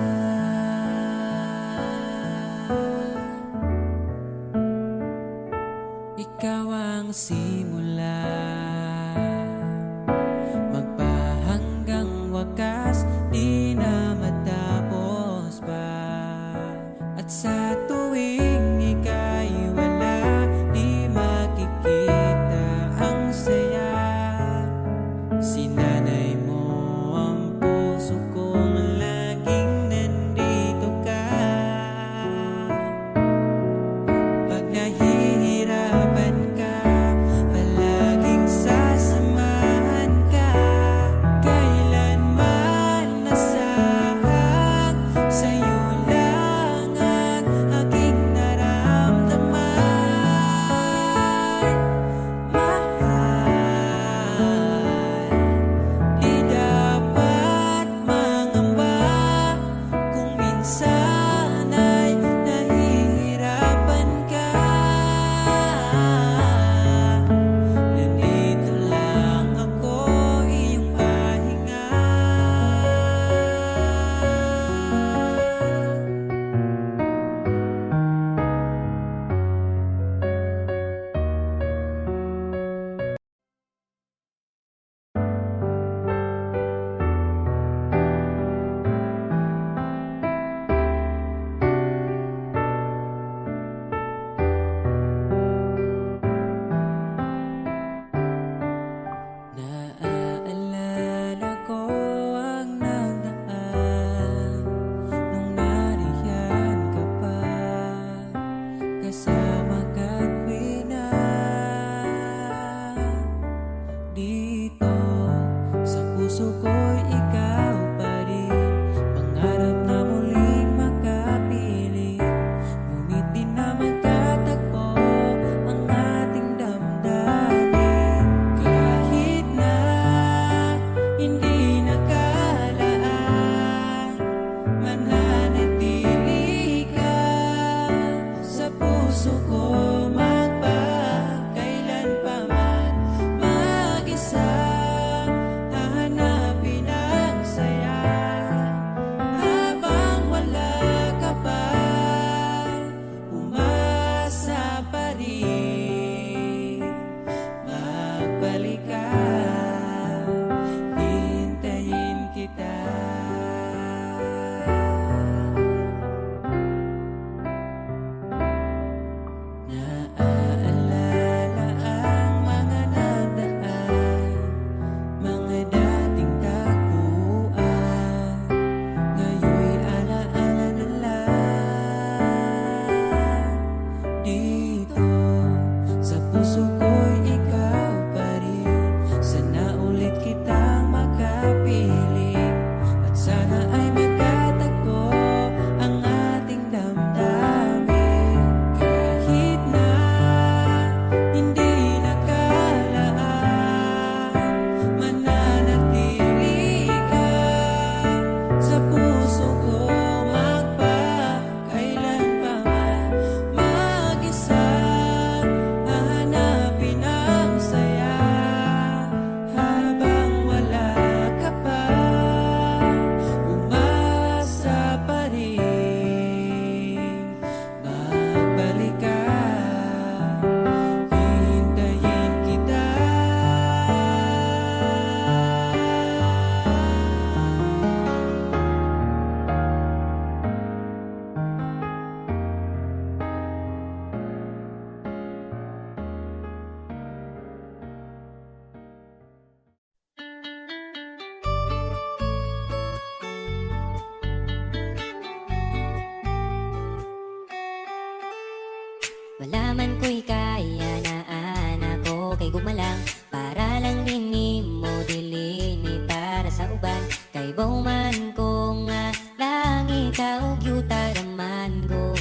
Ikaw ang simula, magpahanggang wakas, di na matapos pa. At sa tuwing ika'y wala, di makikita ang saya. Sinanay mo ang puso kong laging nandito ka. Pag nahihirapan ka, palaging man ko'y kaya na anak ko kay gumalang para lang din mo dili para sa uban kay bauman ko nga langit og yuta raman go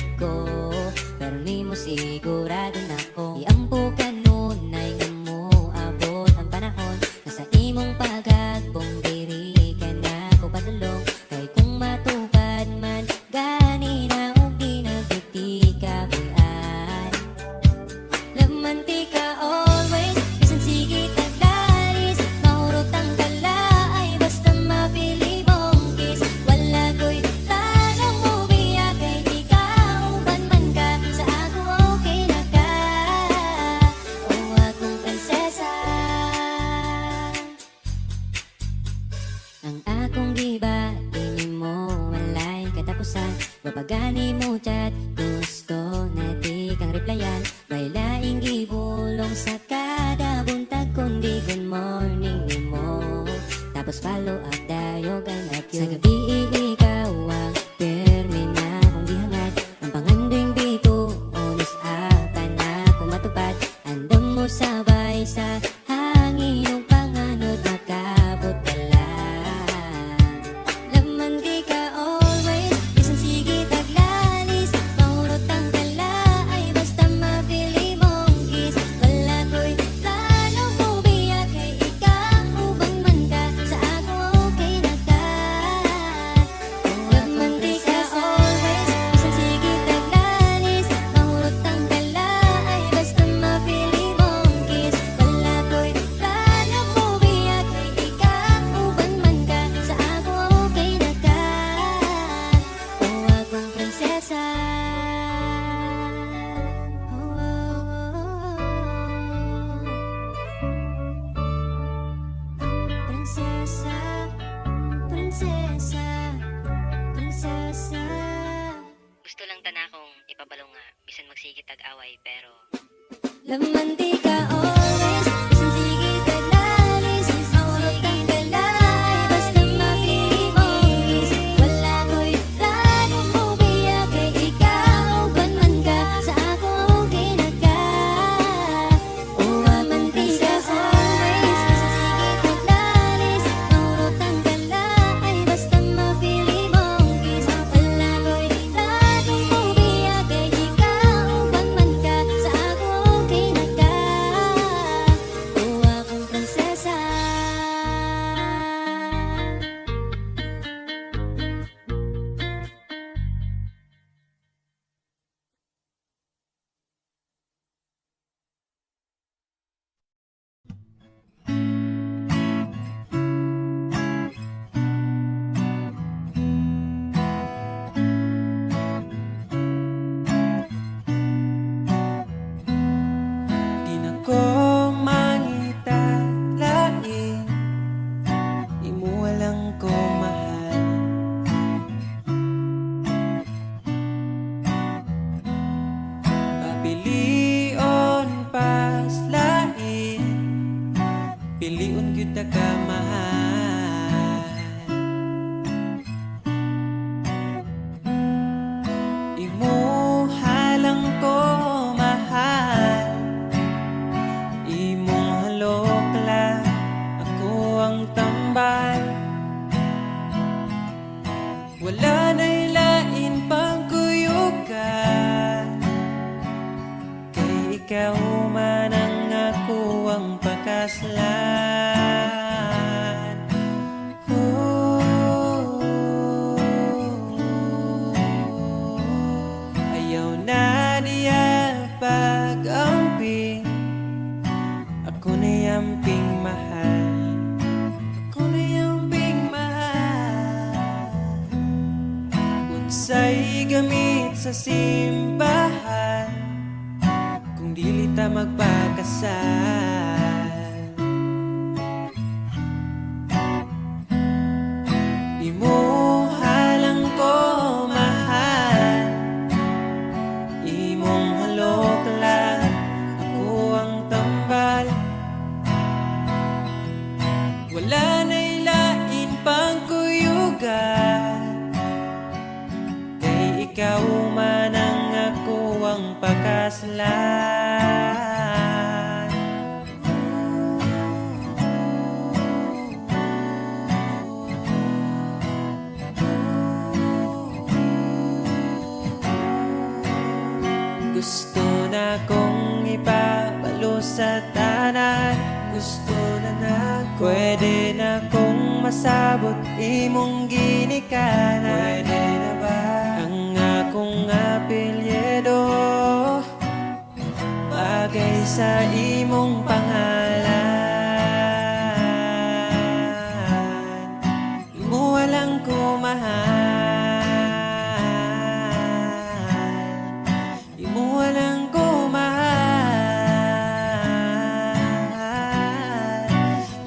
pero ni mo sigurado na ko iampo kanunay nga mo abot ang panahon na sa imong pagagbong diri ka na ko padulong kay kung matupad man gani na og di nagduti ka buyan lamantika always bisan sige taglalis mahurot ang kalaay basta mapili mong kiss wala ko'y tanong mo biya kay ikaw ban man ka sa ako okay na ka o akong prinsesa ang akong giba di mo walay katapusan babagani mo chat gusto na di kang replyan may laing gibulong sa kada buntag kundi good morning ni mo tapos follow up dayo kay love you sa gabi ikaw ang permi na kung gihangat ang panganding dito onis ata na kung matupad andam mo sabay sa hangin ng panganod makabot ka lang laman di ka always bisan sige taglalis mahurot ang kalaay basta mapili mong kiss wala ko'y plano mo biya kay ikaw ubang man ka sa ako okay na ka laman di ka always bisan sige taglalis mahurot ang kalaay basta mapili mong kiss wala ko'y plano mo biya kay ikaw ubang man ka sa ako okay na ka o akong prinsesa prinsesa prinsesa prinsesa Gusto lang tana kong ipabalong nga bisan magsigit tag-away pero laman di ka always bisan sige taglalis mahurot ang kalaay basta mapili mong kiss wala ko'y plano mo biya kay ikaw ban man ka sa ako okay na ka o laman di ka always bisan sige taglalis mahurot ang kalaay basta mapili mong kiss wala ko'y plano mo biya kay ikaw ban man ka sa ako okay na ka o akong prinsesa Di na ko mangita lain imo walang ko mahal papilion pas lain piliun gyud ta ka mahal imo halang ko mahal imong halok lang ako ang tambal wala na'y lain pang kuyugan kay ikaw man ang ako ang pakaslan ayaw na niya pag-amping ako na yamping mahal ako na yamping mahal unsay gamit sa simbahan kung dili ta magpakasal imo halang ko mahal imong halok lang ako ang tambal wala na'y lain pang kuyugan kay ikaw man ang ako ang pakaslan sa tanan. Gusto na pwede na kong masabot imong ginikanan. Pwede na ba ang akong apelyido bagay sa imong pangalan? Imo walang kumahal, imo walang kumahal,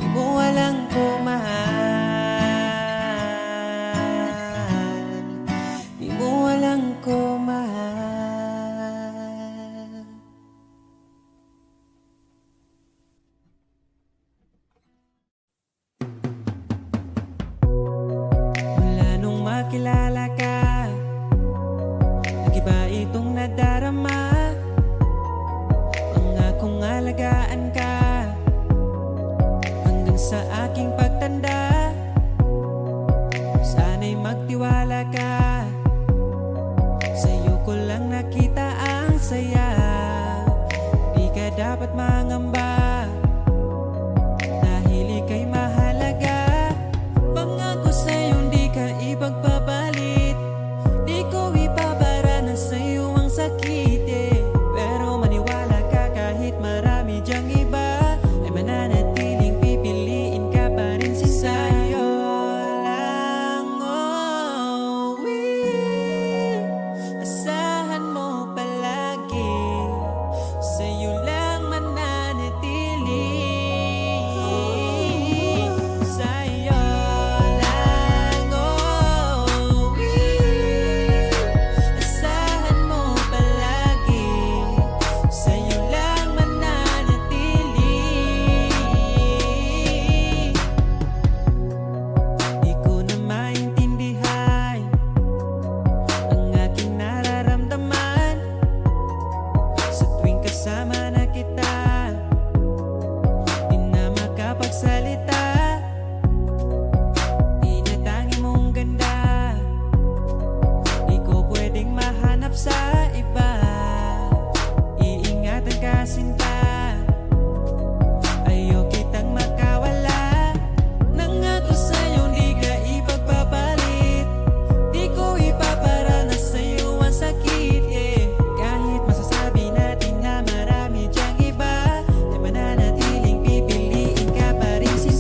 imo walang kumahal, imo walang kumahal. Mula nung makilala ka, nag-iba itong nadarama. Pangakong alagaan ka hanggang sa aking pagtanda. Sana'y magtiwala ka, sa'yo ko lang nakita ang saya. Di ka dapat mangamba dahil ika'y mahalaga. Pangako sa'yo di ka ipagpapalit, di ko ipabara na sa'yo ang sakit, Pero maniwala ka kahit marami dyang iba, ay mananatiling pipiliin ka pa rin si sa'yo lang, asahan mo palagi, sa'yo lang mananatili. Sa'yo lang, asahan mo palagi, sa'yo lang mananatili. Di ko na maintindihan ang aking nararamdaman sa tuwing kasama na kita. Di na makapagsalita, tinatangi mong ganda, di ko pwedeng mahanap sa iba. Iingatan ka sinta, ayaw kitang makawala. Nangako sa'yo di ka ipagpapalit, di ko ipapara na sa'yo ang sakit, Kahit masasabi natin na marami dyang iba, ay mananatiling pipiliin ka pa rin si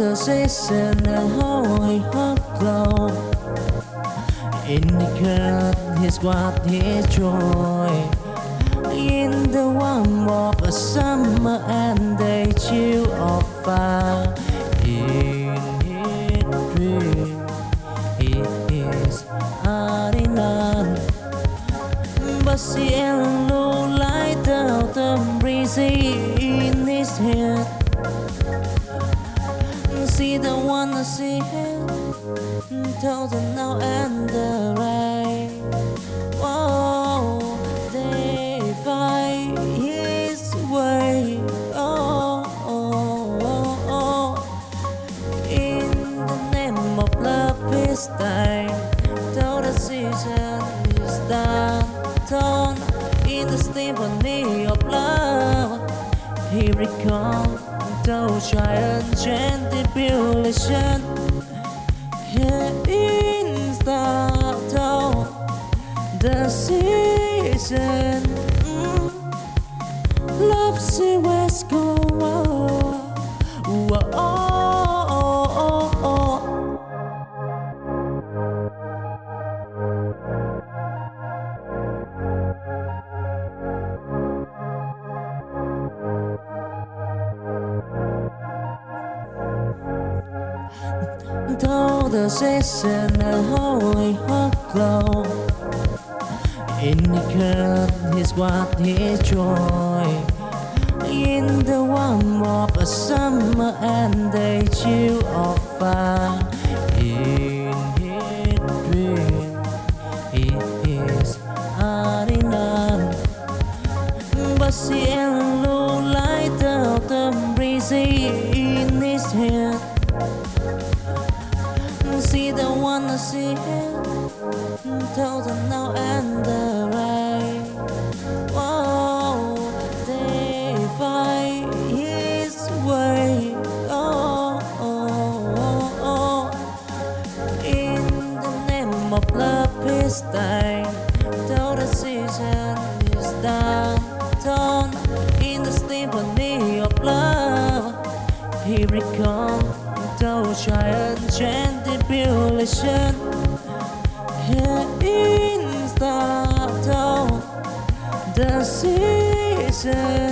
the season a holy hot glow. Indicate his what his joy. In the warmth of a summer and they chill of fire. In his dream, he is hiding on. But see low light out the breeze in his head. See the one I see him, told the now and the rain. Whoa, they find his way. Oh, oh, oh, oh. In the name of love is time. Though the season is done, torn in the symphony of love. Here it comes, those giant tribulation. Here in the season. Love see west go. Oh, oh, oh, oh, oh. Though the season a holy hot glow. Indicate his what his joy. In the warmth of a summer and they chill of fire. In his dream, he is hiding on. But see low light out the breeze in his head. See the one I see him, told the now and the rain. Whoa, they find his way. Oh, oh, oh, oh. In the name of love is time. Though the season is done, torn in the symphony of love. Here it comes, those giant tribulation. Here in the season.